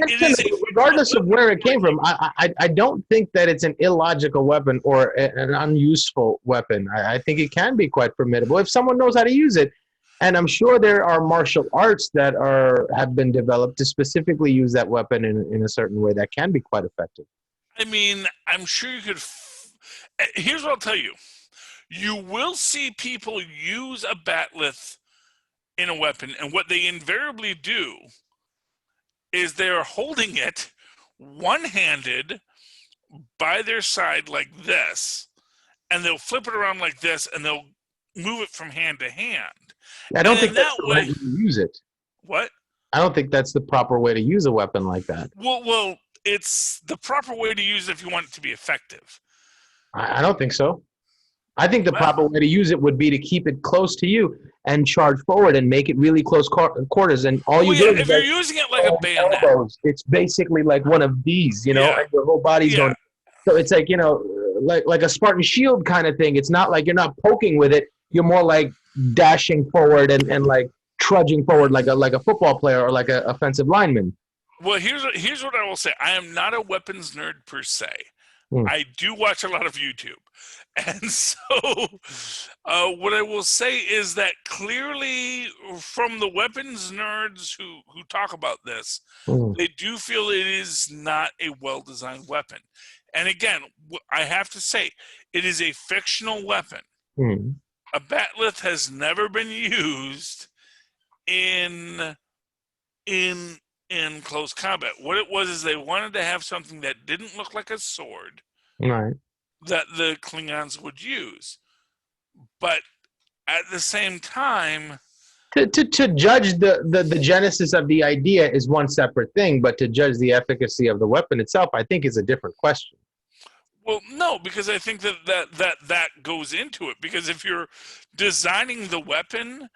regardless of where it came from. I don't think that it's an illogical weapon or an unuseful weapon. I think it can be quite formidable if someone knows how to use it. And I'm sure there are martial arts that have been developed to specifically use that weapon in a certain way that can be quite effective. I mean, I'm sure you could. Here's what I'll tell you: you will see people use a batleth in a weapon, and what they invariably do is they're holding it one-handed by their side like this, and they'll flip it around like this, and they'll move it from hand to hand. I don't think that's the right way to use it. What? I don't think that's the proper way to use a weapon like that. Well, it's the proper way to use it if you want it to be effective. I don't think so. I think the proper way to use it would be to keep it close to you and charge forward and make it really close quarters. And all you do is if you're using it like a bayonet, elbows, it's basically like one of these, and your whole body's going. So it's like, like a Spartan shield kind of thing. It's not like you're not poking with it. You're more like dashing forward and like trudging forward like a football player or like an offensive lineman. Well, here's what I will say. I am not a weapons nerd per se. I do watch a lot of YouTube. And so what I will say is that clearly from the weapons nerds who talk about this, they do feel it is not a well-designed weapon. And again, I have to say, it is a fictional weapon. A batleth has never been used in close combat. What it was is they wanted to have something that didn't look like a sword, right, that the Klingons would use. But at the same time, to judge the genesis of the idea is one separate thing, but to judge the efficacy of the weapon itself, I think, is a different question. Well, no, because I think that goes into it. Because if you're designing the weapon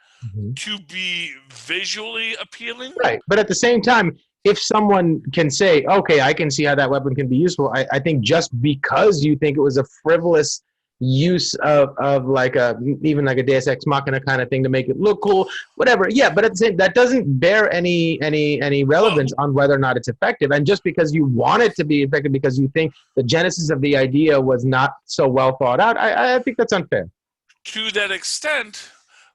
to be visually appealing, right? But at the same time, if someone can say, "Okay, I can see how that weapon can be useful," I think just because you think it was a frivolous use of like even like a Deus Ex Machina kind of thing to make it look cool, whatever. Yeah, but at the same, that doesn't bear any relevance on whether or not it's effective. And just because you want it to be effective because you think the genesis of the idea was not so well thought out, I think that's unfair. To that extent,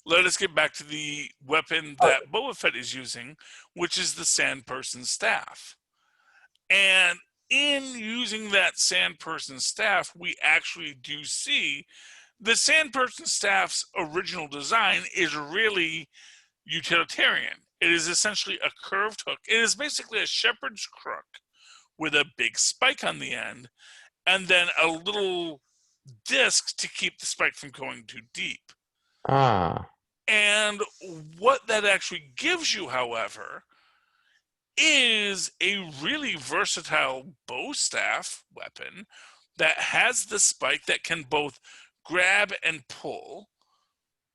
let us get back to the weapon that Boba Fett is using, which is the Sand Person staff. And in using that Sand Person staff, we actually do see the Sand Person staff's original design is really utilitarian. It is essentially a curved hook. It is basically a shepherd's crook with a big spike on the end, and then a little disc to keep the spike from going too deep. And what that actually gives you, however, is a really versatile bow staff weapon that has the spike that can both grab and pull,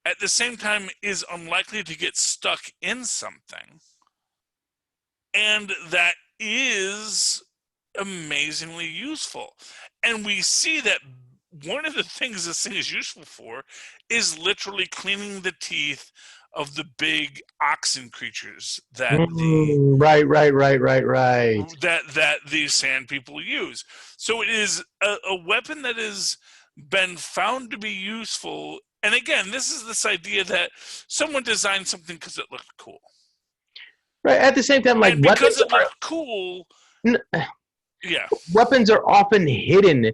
at the same time is unlikely to get stuck in something, and that is amazingly useful. And we see that one of the things this thing is useful for is literally cleaning the teeth of the big oxen creatures that that these sand people use. So it is a weapon that has been found to be useful. And again, this is this idea that someone designed something because it looked cool. Right. At the same time, like, and because it looked cool, weapons are often hidden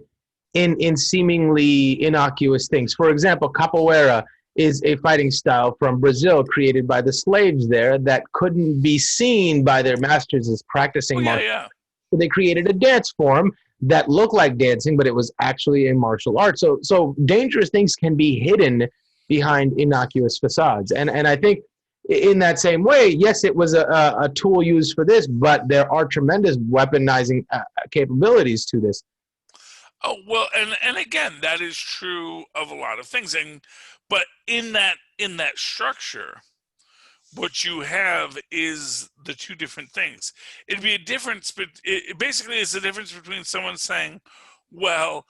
in seemingly innocuous things. For example, capoeira is a fighting style from Brazil created by the slaves there that couldn't be seen by their masters as practicing martial arts. So they created a dance form that looked like dancing, but it was actually a martial art. So dangerous things can be hidden behind innocuous facades. And I think in that same way, yes, it was a tool used for this, but there are tremendous weaponizing capabilities to this. Oh, well, and again, that is true of a lot of things. But in that structure, what you have is the two different things. It'd be a difference, but it basically is the difference between someone saying, well,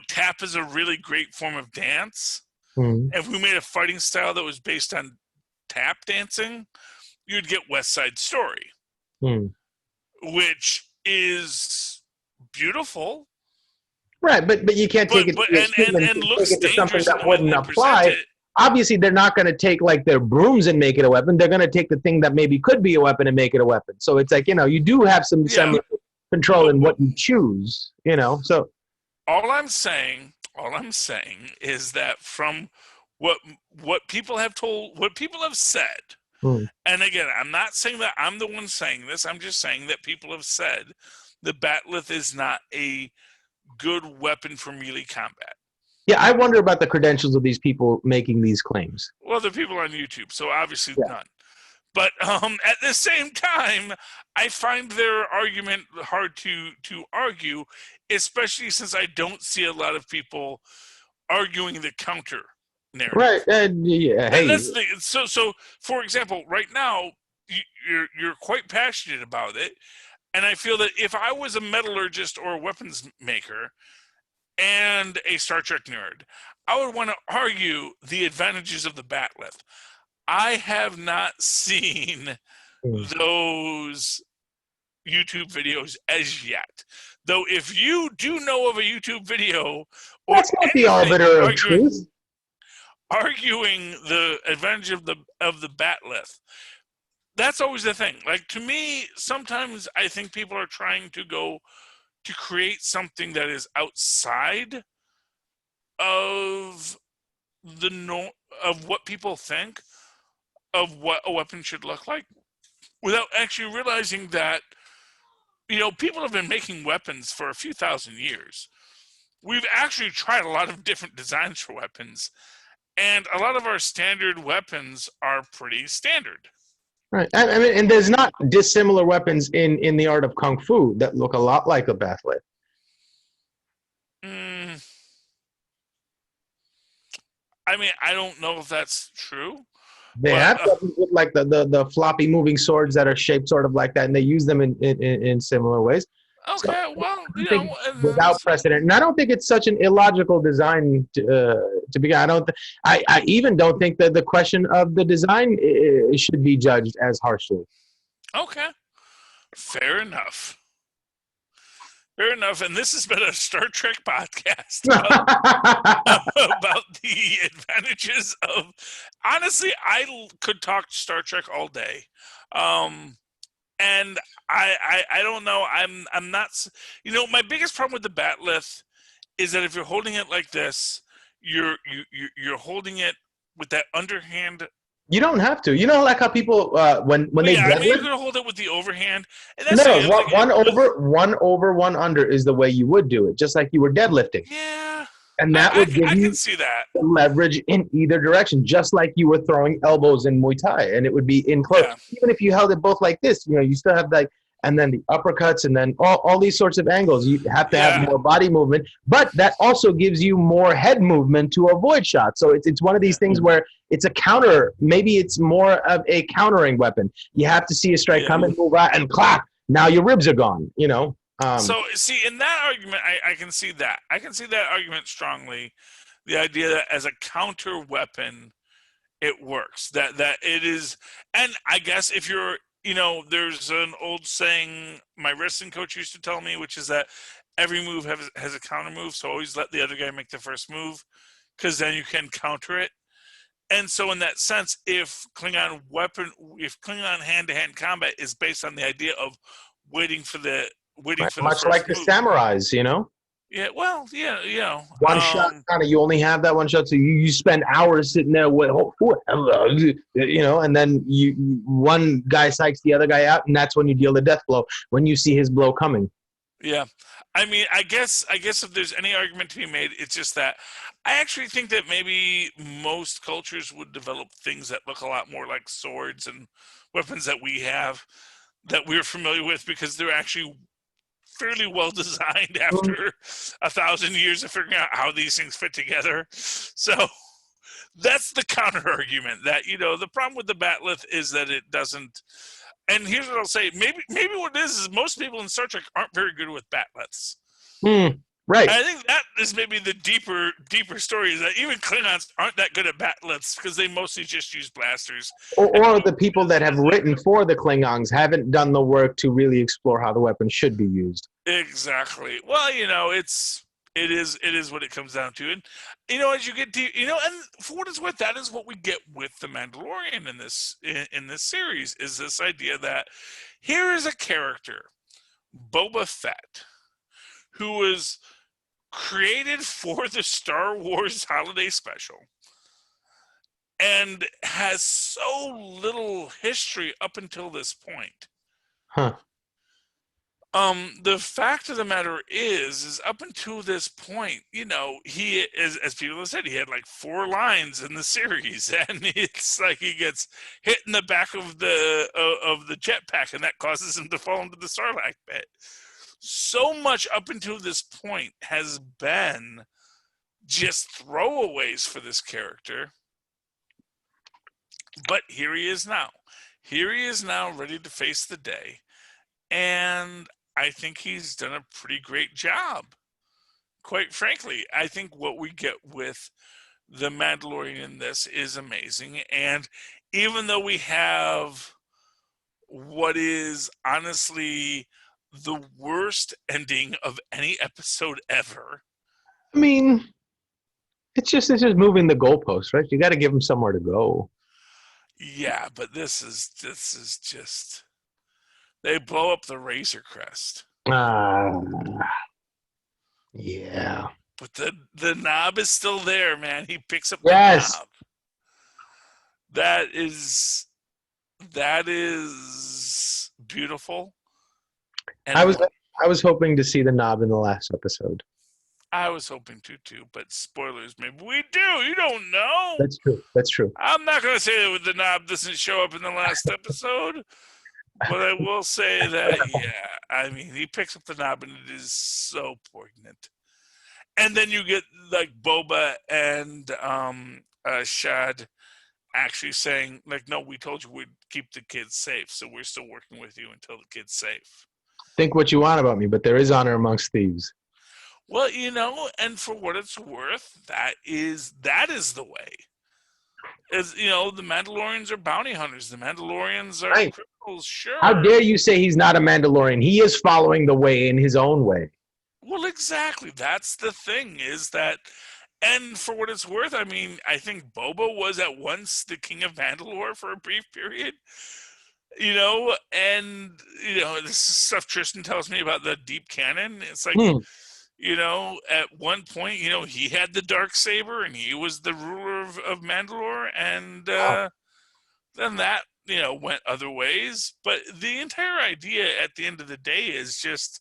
tap is a really great form of dance. If we made a fighting style that was based on tap dancing, you'd get West Side Story, which is beautiful. Right, but you can't take it and looks to something dangerous that in the way wouldn't they apply. present it. Obviously, they're not going to take like their brooms and make it a weapon. They're going to take the thing that maybe could be a weapon and make it a weapon. So it's like, you do have some semblance of control in what you choose, So all I'm saying is that from what people have said, and again, I'm not saying that I'm the one saying this. I'm just saying that people have said the batleth is not a good weapon for melee combat. Yeah, I wonder about the credentials of these people making these claims. Well, they're people on YouTube, so obviously none. But at the same time, I find their argument hard to argue, especially since I don't see a lot of people arguing the counter narrative. Right. That's the thing. So for example, right now you're quite passionate about it, and I feel that if I was a metallurgist or a weapons maker and a Star Trek nerd, I would want to argue the advantages of the batleth. I have not seen those YouTube videos as yet. Though if you do know of a YouTube video or that's not the arbiter of truth, arguing the advantage of the batleth, that's always the thing. Like, to me, sometimes I think people are trying to go to create something that is outside of of what people think of what a weapon should look like, without actually realizing that people have been making weapons for a few thousand years. We've actually tried a lot of different designs for weapons, and a lot of our standard weapons are pretty standard. Right. I mean, and there's not dissimilar weapons in the art of Kung Fu that look a lot like a batleth. I mean, I don't know if that's true. They have weapons with like the floppy moving swords that are shaped sort of like that, and they use them in similar ways. Okay, so, well, without precedent, and I don't think it's such an illogical design to begin. I even don't think that the question of the design should be judged as harshly. Okay, fair enough. Fair enough, and this has been a Star Trek podcast about the advantages of. Honestly, I could talk Star Trek all day, and I don't know. I'm not. My biggest problem with the batleth is that if you're holding it like this, you're holding it with that underhand. You don't have to. Like how people when they deadlift, you're gonna hold it with the overhand. And that's one over, one under is the way you would do it, just like you were deadlifting. Yeah, and that would give you see that leverage in either direction, just like you were throwing elbows in Muay Thai, and it would be in close. Yeah. Even if you held it both like this, you still have and then the uppercuts, and then all these sorts of angles. You have to have more body movement, but that also gives you more head movement to avoid shots. So it's one of these things where it's a counter. Maybe it's more of a countering weapon. You have to see a strike come and move out and clap. Now your ribs are gone, So, see, in that argument, I can see that. I can see that argument strongly. The idea that as a counter weapon, it works. That it is, and I guess if you're there's an old saying my wrestling coach used to tell me, which is that every move has a counter move. So always let the other guy make the first move, because then you can counter it. And so in that sense, if Klingon hand-to-hand combat is based on the idea of waiting for the much like the samurais, Yeah, well, yeah. One shot, kind of. You only have that one shot, so you spend hours sitting there with, and then one guy psychs the other guy out, and that's when you deal the death blow, when you see his blow coming. Yeah, I mean, I guess if there's any argument to be made, it's just that I actually think that maybe most cultures would develop things that look a lot more like swords and weapons that we have, that we're familiar with, because they're actually fairly well designed after 1,000 years of figuring out how these things fit together. So that's the counter argument, that the problem with the batleth is that it doesn't. And here's what I'll say: maybe what it is most people in Star Trek aren't very good with batleths. Right. I think that is maybe the deeper story, is that even Klingons aren't that good at bat'leths because they mostly just use blasters. Or the people that have written for the Klingons haven't done the work to really explore how the weapon should be used. Exactly. Well, it is what it comes down to. And as you get deep, and for what it's worth, that is what we get with the Mandalorian in this series, is this idea that here is a character, Boba Fett, who was created for the Star Wars holiday special and has so little history up until this point. Huh. The fact of the matter is up until this point, he is, as people have said, he had like 4 lines in the series, and it's like he gets hit in the back of the jetpack, and that causes him to fall into the Sarlacc pit. So much up until this point has been just throwaways for this character. But here he is now. Here he is now, ready to face the day. And I think he's done a pretty great job. Quite frankly, I think what we get with the Mandalorian in this is amazing. And even though we have what is honestly the worst ending of any episode ever. I mean, it's just moving the goalpost, right? You got to give them somewhere to go. Yeah, but this is just, they blow up the Razor Crest. Yeah. But the knob is still there, man. He picks up the knob. That is beautiful. And I was hoping to see the knob in the last episode. I was hoping to too, but spoilers, maybe we do. You don't know. That's true. I'm not going to say that the knob doesn't show up in the last episode, but I will say that, he picks up the knob and it is so poignant. And then you get like Boba and Shad actually saying, like, no, we told you we'd keep the kids safe, so we're still working with you until the kid's safe. Think what you want about me, but there is honor amongst thieves. Well, and for what it's worth, that is the way. As the Mandalorians are bounty hunters. The Mandalorians are criminals, sure. How dare you say he's not a Mandalorian? He is following the way in his own way. Well, exactly. That's the thing, is that, and for what it's worth, I think Boba was at once the king of Mandalore for a brief period. And this is stuff Tristan tells me about the deep canon. It's like, at one point, he had the Darksaber and he was the ruler of Mandalore, and then that, went other ways. But the entire idea at the end of the day is just,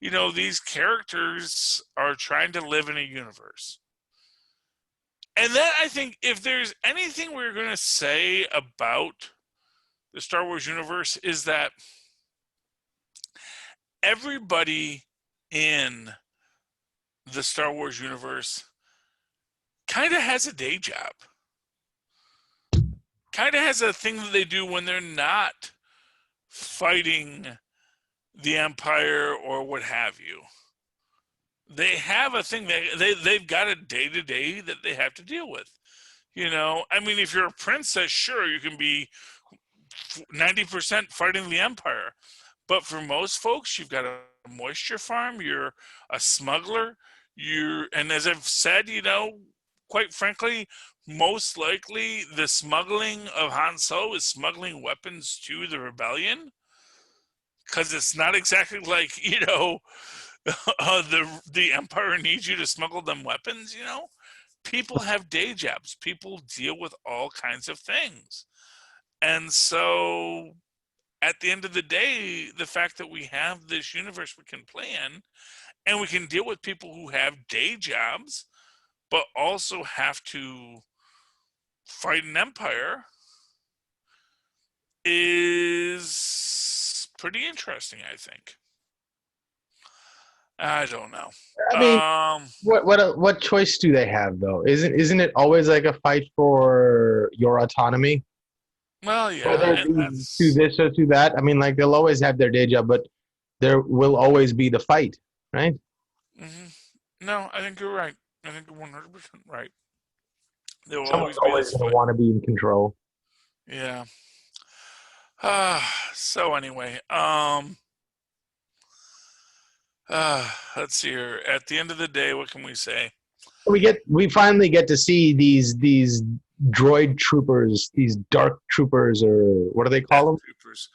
these characters are trying to live in a universe. And then I think if there's anything we're going to say about the Star Wars universe, is that everybody in the Star Wars universe kind of has a day job. Kind of has a thing that they do when they're not fighting the Empire or what have you. They have a thing they've got a day-to-day that they have to deal with. If you're a princess, sure, you can be 90% fighting the Empire. But for most folks, you've got a moisture farm, you're a smuggler, and as I've said, quite frankly, most likely the smuggling of Han Solo is smuggling weapons to the rebellion, because it's not exactly like, the Empire needs you to smuggle them weapons. People have day jobs, people deal with all kinds of things. And so at the end of the day, the fact that we have this universe we can play in, and we can deal with people who have day jobs, but also have to fight an empire, is pretty interesting, I think. I don't know. What choice do they have, though? Isn't it always like a fight for your autonomy? Well, yeah. Whether to this or to that. They'll always have their day job, but there will always be the fight, right? Mm-hmm. No, I think you're right. I think you're 100% right. There will Someone's always be always this going to fight. want to be in control. Yeah. So anyway, let's see here. At the end of the day, what can we say? We finally get to see these droid troopers, these dark troopers, or what do they Death call them? Troopers.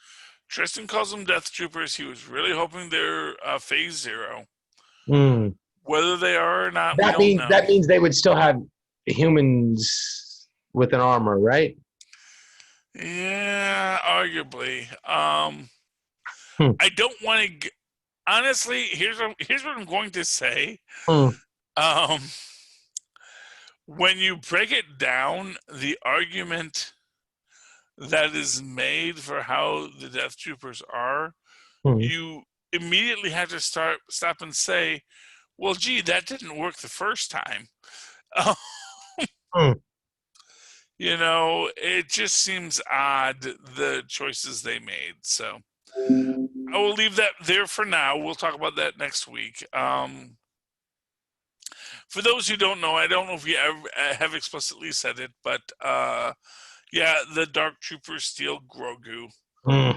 Tristan calls them Death Troopers. He was really hoping they're Phase Zero. Mm. Whether they are or not, we don't know. That means they would still have humans with an armor, right? Yeah, arguably. Hmm. I don't want to. Honestly, here's what I'm going to say. Hmm. Um, when you break it down, the argument that is made for how the Death Troopers are, Hmm. you immediately have to stop and say, well, gee, that didn't work the first time. Hmm. You know, it just seems odd, the choices they made. So I will leave that there for now. We'll talk about that next week. For those who don't know, I don't know if we ever have explicitly said it, but yeah, the Dark Troopers steal Grogu. Hmm.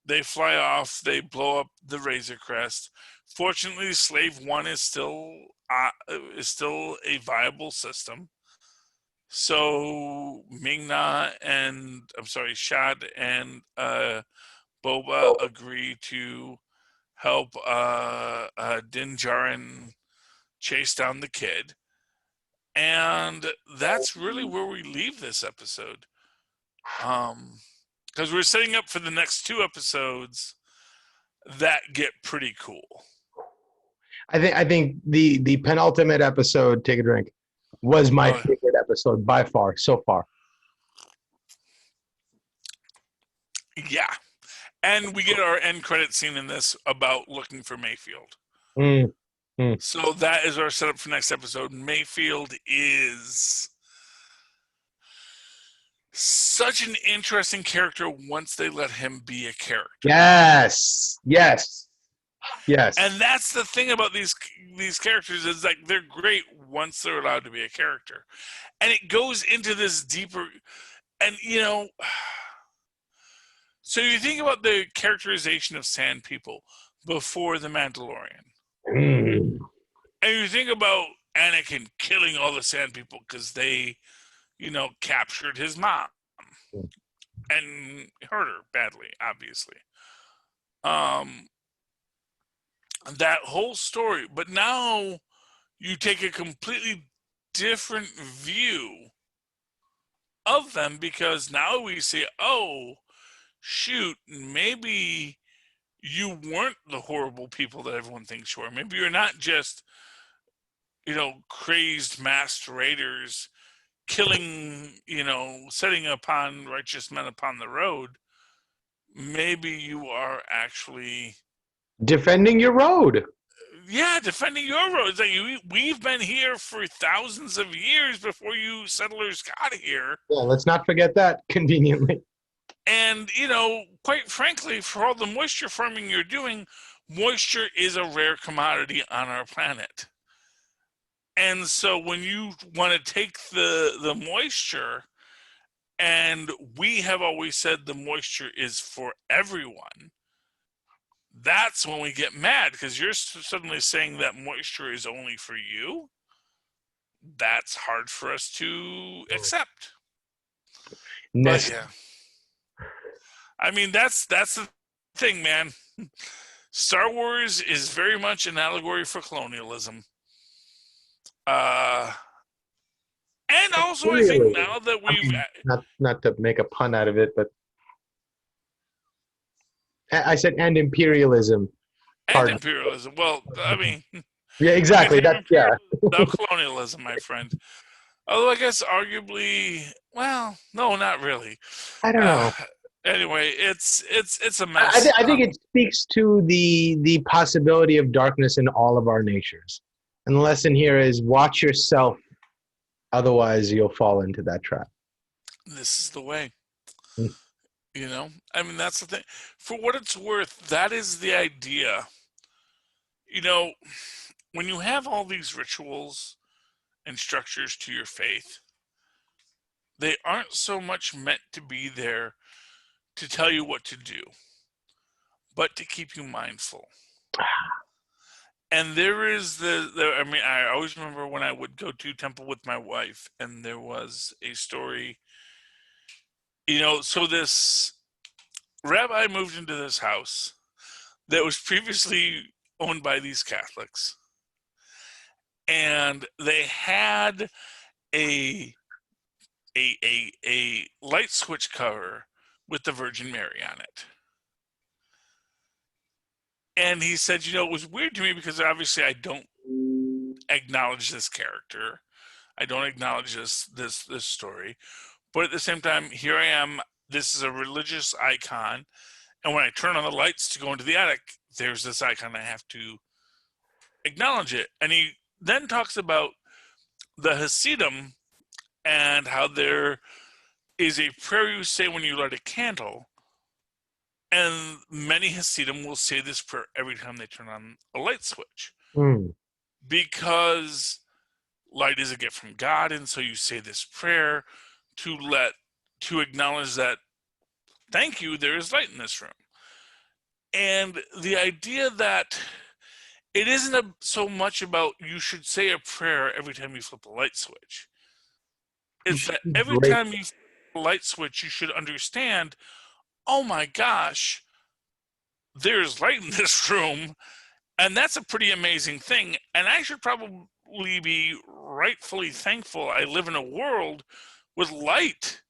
They fly off. They blow up the Razor Crest. Fortunately, Slave One is still a viable system. So Shad and Boba agree to help Din Djarin chase down the kid. And that's really where we leave this episode. Because we're setting up for the next 2 episodes that get pretty cool. I think the penultimate episode, Take a Drink, was my favorite episode by far so far. Yeah. And we get our end credit scene in this about looking for Mayfield. Mm. Mm. So that is our setup for next episode. Mayfield is such an interesting character once they let him be a character. Yes. And that's the thing about these characters, is like they're great once they're allowed to be a character. And it goes into this deeper, and you know, so you think about the characterization of Sand People before the Mandalorian. Mm. And you think about Anakin killing all the Sand People because they, captured his mom and hurt her badly, obviously. That whole story. But now you take a completely different view of them, because now we say, oh, shoot, maybe you weren't the horrible people that everyone thinks you are. Maybe you're not just, crazed masked raiders killing, setting upon righteous men upon the road. Maybe you are actually Defending your road. Yeah, defending your roads. Like, we've been here for thousands of years before you settlers got here. Yeah, let's not forget that, conveniently. And, quite frankly, for all the moisture farming you're doing, moisture is a rare commodity on our planet. And so when you want to take the moisture, and we have always said the moisture is for everyone, that's when we get mad, because you're suddenly saying that moisture is only for you. That's hard for us to accept. But yeah, I mean, that's the thing, man. Star Wars is very much an allegory for colonialism. And also, I think now that we've not to make a pun out of it, but I said and imperialism. And imperialism. Well, I mean, yeah, exactly. That's without colonialism, my friend. Although I guess arguably, well, no, not really. I don't know. Anyway, it's a mess. I think it speaks to the possibility of darkness in all of our natures. And the lesson here is watch yourself, otherwise you'll fall into that trap. This is the way. I mean, that's the thing. For what it's worth, that is the idea. when you have all these rituals and structures to your faith, they aren't so much meant to be there to tell you what to do, but to keep you mindful. And there is I mean, I always remember when I would go to temple with my wife, and there was a story. So this rabbi moved into this house that was previously owned by these Catholics, and they had a light switch cover with the Virgin Mary on it. And he said, it was weird to me because obviously I don't acknowledge this character. I don't acknowledge this story. But at the same time, here I am. This is a religious icon. And when I turn on the lights to go into the attic, there's this icon. I have to acknowledge it. And he then talks about the Hasidim and how there is a prayer you say when you light a candle. And many Hasidim will say this prayer every time they turn on a light switch. Because light is a gift from God, and so you say this prayer to acknowledge that, thank you, there is light in this room. And the idea that it isn't so much about you should say a prayer every time you flip a light switch. It's that every time you flip a light switch, you should understand, oh my gosh, there's light in this room, and that's a pretty amazing thing. And I should probably be rightfully thankful I live in a world with light,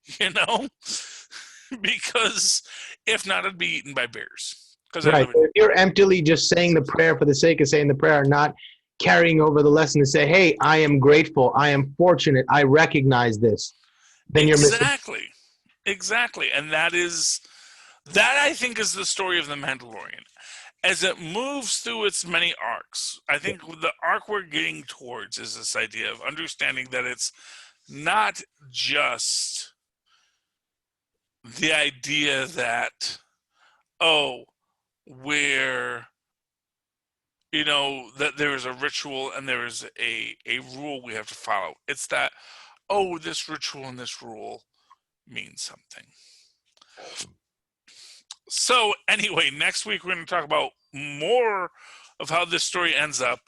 because if not, I'd be eaten by bears. Right. If you're emptily just saying the prayer for the sake of saying the prayer, not carrying over the lesson to say, hey, I am grateful, I am fortunate, I recognize this, then you're missing. Exactly. And that I think is the story of The Mandalorian. As it moves through its many arcs, I think the arc we're getting towards is this idea of understanding that it's not just the idea that, that there is a ritual and there is a rule we have to follow. It's that, this ritual and this rule means something. So anyway, next week we're going to talk about more of how this story ends up.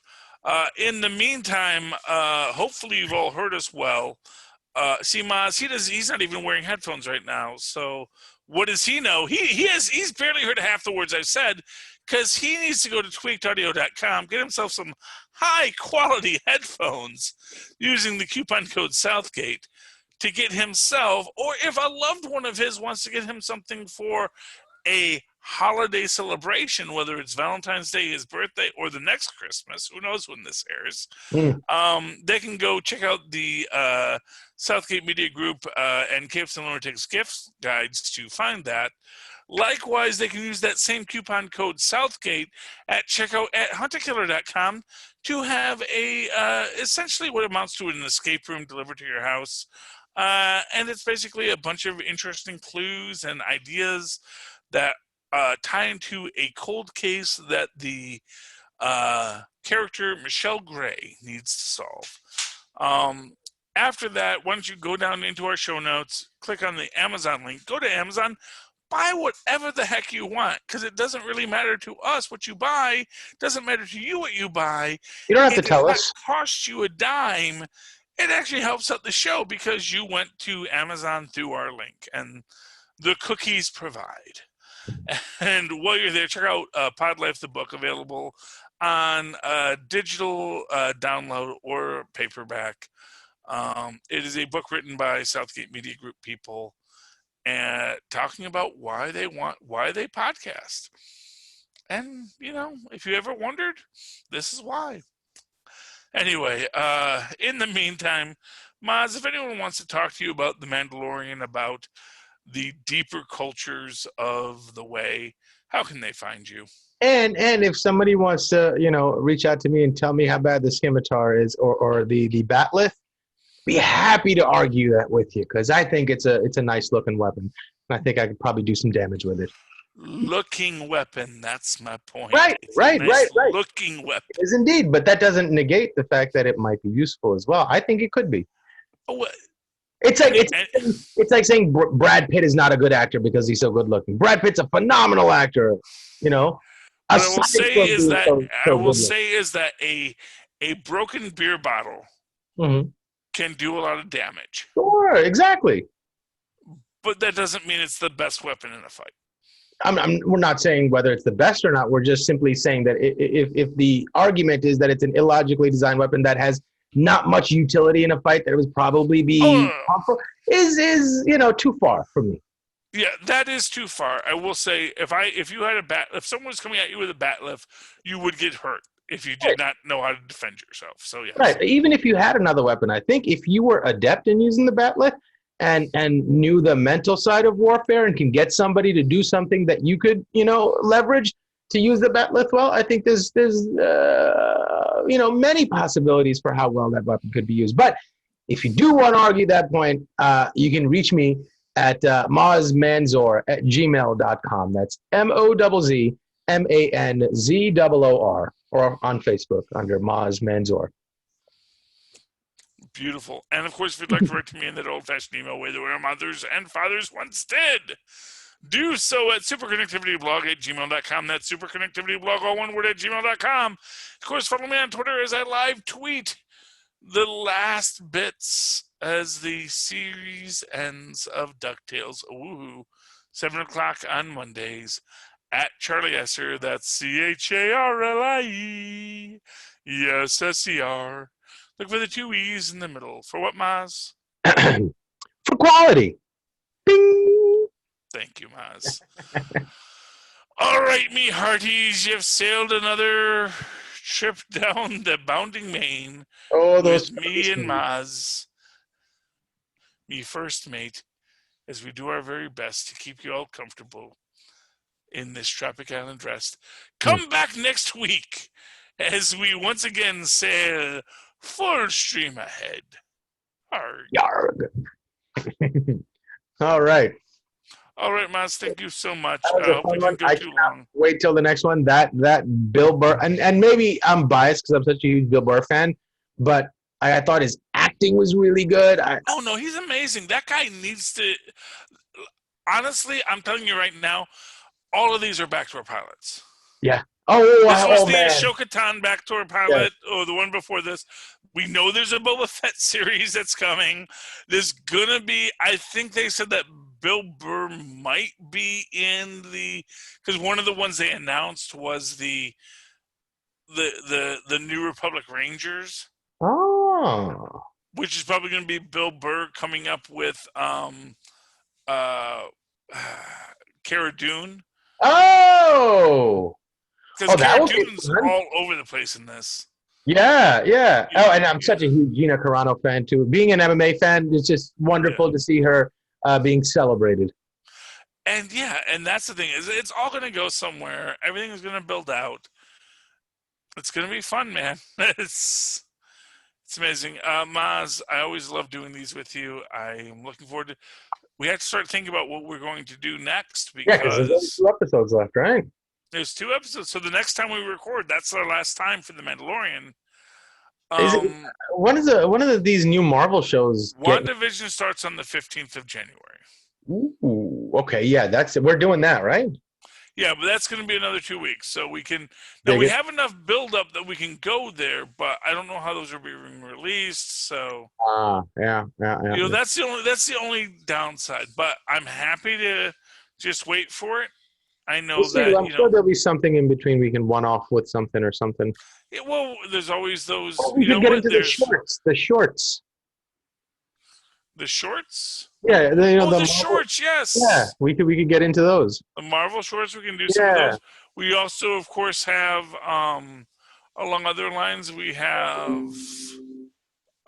In the meantime, hopefully you've all heard us well. See, Mozz, he's not even wearing headphones right now. So what does he know? He's barely heard half the words I've said, because he needs to go to tweakedaudio.com, get himself some high quality headphones using the coupon code Southgate to get himself, or if a loved one of his wants to get him something for a holiday celebration, whether it's Valentine's Day, his birthday, or the next Christmas, who knows when this airs, they can go check out the Southgate Media Group and Capes and Lunatics gift guides to find that. Likewise, they can use that same coupon code Southgate at checkout at hunterkiller.com to have essentially what amounts to an escape room delivered to your house. And it's basically a bunch of interesting clues and ideas that tie into a cold case that the character Michelle Gray needs to solve. After that, why don't you go down into our show notes, click on the Amazon link, go to Amazon, buy whatever the heck you want, because it doesn't really matter to us what you buy. It doesn't matter to you what you buy. You don't have to tell us. It costs you a dime. It actually helps out the show because you went to Amazon through our link, and the cookies provide. And while you're there, check out Pod Life, the book, available on digital download or paperback. It is a book written by Southgate Media Group people and talking about why they podcast. And, if you ever wondered, this is why. Anyway, in the meantime, Mozz, if anyone wants to talk to you about The Mandalorian, about the deeper cultures of the way, how can they find you? And if somebody wants to, reach out to me and tell me how bad the scimitar is or the batleth, be happy to argue that with you, because I think it's a nice looking weapon. And I think I could probably do some damage with it. looking weapon. That's my point. Right, It's right, a nice right. looking weapon. It is indeed, but that doesn't negate the fact that it might be useful as well. I think it could be. Oh, It's like saying Brad Pitt is not a good actor because he's so good looking. Brad Pitt's a phenomenal actor. You know, what I will say is that a broken beer bottle can do a lot of damage. Sure, exactly. But that doesn't mean it's the best weapon in a fight. We're not saying whether it's the best or not. We're just simply saying that if the argument is that it's an illogically designed weapon that has not much utility in a fight, that it would probably be harmful, is too far for me. Yeah, that is too far. I will say, if someone was coming at you with a bat lift, you would get hurt if you did not know how to defend yourself. So yes. Right. Even if you had another weapon, I think if you were adept in using the bat lift and knew the mental side of warfare and can get somebody to do something that you could, leverage to use the bat lift well, I think there's many possibilities for how well that weapon could be used. But if you do want to argue that point, you can reach me at Mozz Manzoor at gmail.com. That's MOZZMANZOOR, or on Facebook under Mozz Manzoor. Beautiful. And of course, if you'd like to write to me in that old-fashioned email way that our mothers and fathers once did, do so at superconnectivityblog@gmail.com. That's superconnectivityblog, all one word, at gmail.com. Of course, follow me on Twitter as I live tweet the last bits as the series ends of DuckTales. Woohoo. 7 o'clock on Mondays at Charlie Esser. That's CHARLIE. Yes, SER. Look for the 2 E's in the middle. For what, Mozz? For quality. Bing. Thank you, Mozz. All right, me hearties, you've sailed another trip down the bounding main with me and Mozz, me first mate, as we do our very best to keep you all comfortable in this tropic island rest. Come back next week as we once again sail full stream ahead. Yarg. All right. All right, Mozz, thank you so much. I hope we didn't go too long. Wait till the next one. That Bill Burr, and maybe I'm biased because I'm such a huge Bill Burr fan, but I thought his acting was really good. Oh, no, he's amazing. That guy needs to – honestly, I'm telling you right now, all of these are backdoor pilots. Yeah. This was the Ashoka Tano backdoor pilot, or the one before this. We know there's a Boba Fett series that's coming. There's going to be – I think they said that Bill Burr might be in the – because one of the ones they announced was the New Republic Rangers. Oh. Which is probably going to be Bill Burr coming up with Cara Dune. Oh. Because Cara Dune's all over the place in this. Yeah. Oh, and I'm such a huge Gina Carano fan, too. Being an MMA fan, it's just wonderful to see her being celebrated. And, and that's the thing. Is it's all going to go somewhere. Everything is going to build out. It's going to be fun, man. It's amazing. Mozz, I always love doing these with you. I'm looking forward to – we have to start thinking about what we're going to do next because there's only 2 episodes left, right? There's 2 episodes. So the next time we record, that's our last time for The Mandalorian. One of these new Marvel shows? WandaVision starts on the 15th of January. Ooh, okay. Yeah, we're doing that, right? Yeah, but that's going to be another 2 weeks. So we can – now, we have enough build-up that we can go there, but I don't know how those are being released. So yeah. That's the only downside. But I'm happy to just wait for it. I know that I'm sure there'll be something in between we can one-off with something or something. Yeah, well, there's always those. We can get into the shorts. The shorts. The shorts? Yeah, the shorts. Yes. Yeah, we could get into those. The Marvel shorts. We can do some of those. We also, of course, have along other lines. We have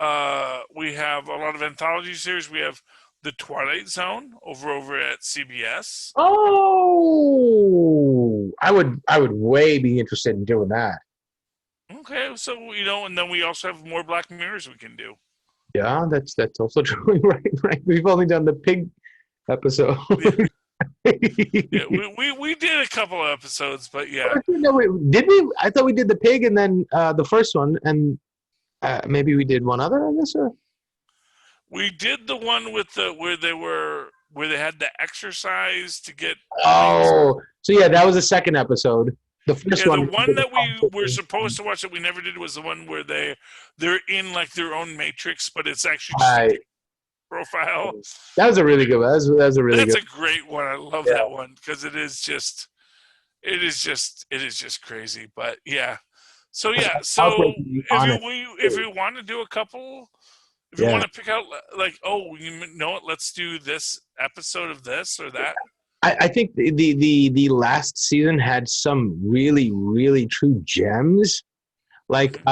a lot of anthology series. We have The Twilight Zone over at CBS. Oh, I would way be interested in doing that. Okay, so and then we also have more Black Mirrors we can do. Yeah, that's also true. Right. We've only done the pig episode. Yeah, we did a couple of episodes, but yeah. No, did we? I thought we did the pig and then the first one, and maybe we did one other, I guess. We did the one with where they had the exercise to get. Oh, so yeah, that was the second episode. The first one. The one that we were supposed to watch that we never did was the one where they're in like their own matrix, but it's actually just a profile. That was a really good one. That was a really. That's a great one. I love that one because it is just crazy. But yeah, so yeah, so if we want to do a couple. If you want to pick out, like, oh, you know what? Let's do this episode of this or that. I think the last season had some really, really true gems. Like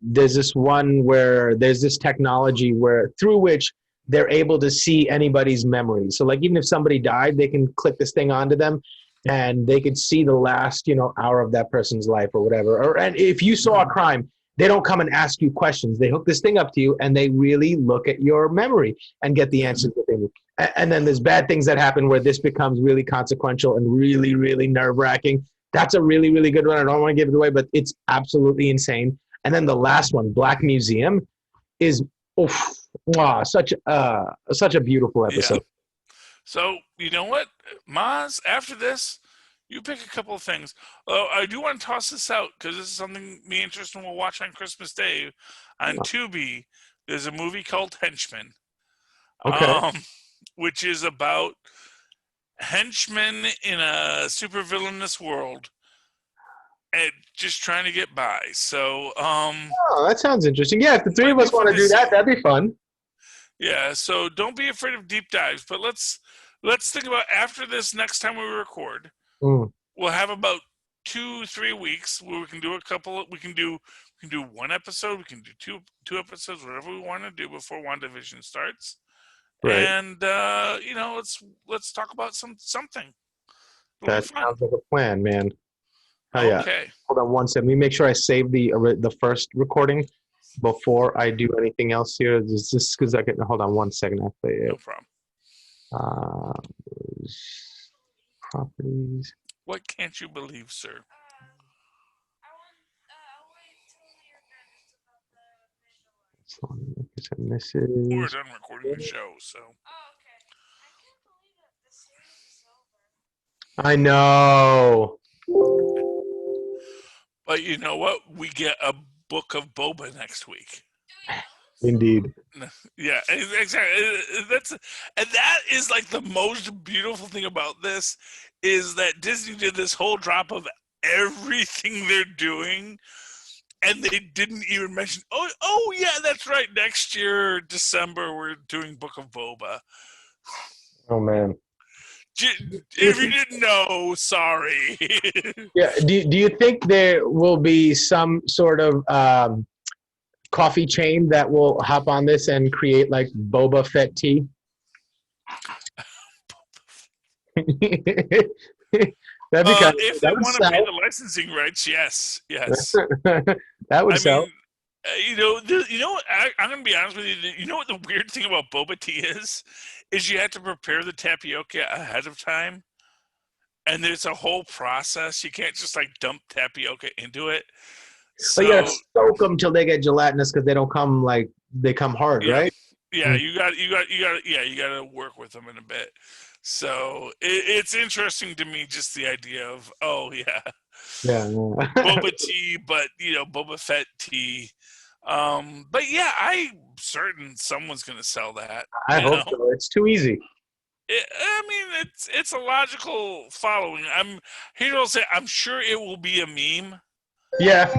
there's this one where there's this technology through which they're able to see anybody's memories. So like even if somebody died, they can click this thing onto them and they could see the last, hour of that person's life or whatever. And if you saw a crime, they don't come and ask you questions. They hook this thing up to you, and they really look at your memory and get the answers that they need. And then there's bad things that happen where this becomes really consequential and really, really nerve-wracking. That's a really, really good one. I don't want to give it away, but it's absolutely insane. And then the last one, Black Museum, is such a beautiful episode. Yeah. So you know what, Mozz? After this, you pick a couple of things. I do want to toss this out because this is something me and Tristan will watch on Christmas Day on Tubi. There's a movie called Henchmen, which is about henchmen in a supervillainous world and just trying to get by. So, that sounds interesting. Yeah, if the three of us want to do that, that'd be fun. Yeah, so don't be afraid of deep dives. But let's think about after this next time we record. We'll have about 2-3 weeks where we can do a couple. We can do one episode. We can do two episodes, whatever we want to do before WandaVision starts. Right. And let's talk about something. That sounds like a plan, man. Oh yeah. Okay. Hold on one second. Let me make sure I save the first recording before I do anything else here. Just because I can hold on one second. No problem. Properties. What can't you believe, sir? We're done recording the show, so. I know. But you know what? We get a book of Boba next week. Indeed. Yeah, exactly. That is like the most beautiful thing about this is that Disney did this whole drop of everything they're doing, and they didn't even mention. Oh yeah, that's right. Next year, December, we're doing Book of Boba. Oh man. If you didn't know, sorry. Yeah. Do you think there will be some sort of coffee chain that will hop on this and create like Boba Fett tea? That'd be if they want to pay the licensing rights, yes. That would sell. I'm going to be honest with you. You know what the weird thing about boba tea is you have to prepare the tapioca ahead of time, and there's a whole process. You can't just like dump tapioca into it. So you gotta soak them till they get gelatinous because they don't come they come hard, right? Yeah, you got to work with them in a bit. So it's interesting to me just the idea of boba tea, but Boba Fett tea. But yeah, I'm certain someone's gonna sell that. I hope so. It's too easy. It's a logical following. I'm sure it will be a meme. Yeah.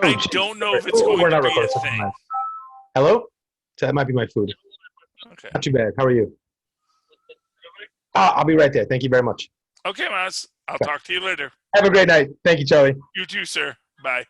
I don't know if it's going to be a thing. Hello? That might be my food. Okay. Not too bad. How are you? I'll be right there. Thank you very much. Okay, Mozz. I'll talk to you later. Have a great night. Thank you, Charlie. You too, sir. Bye.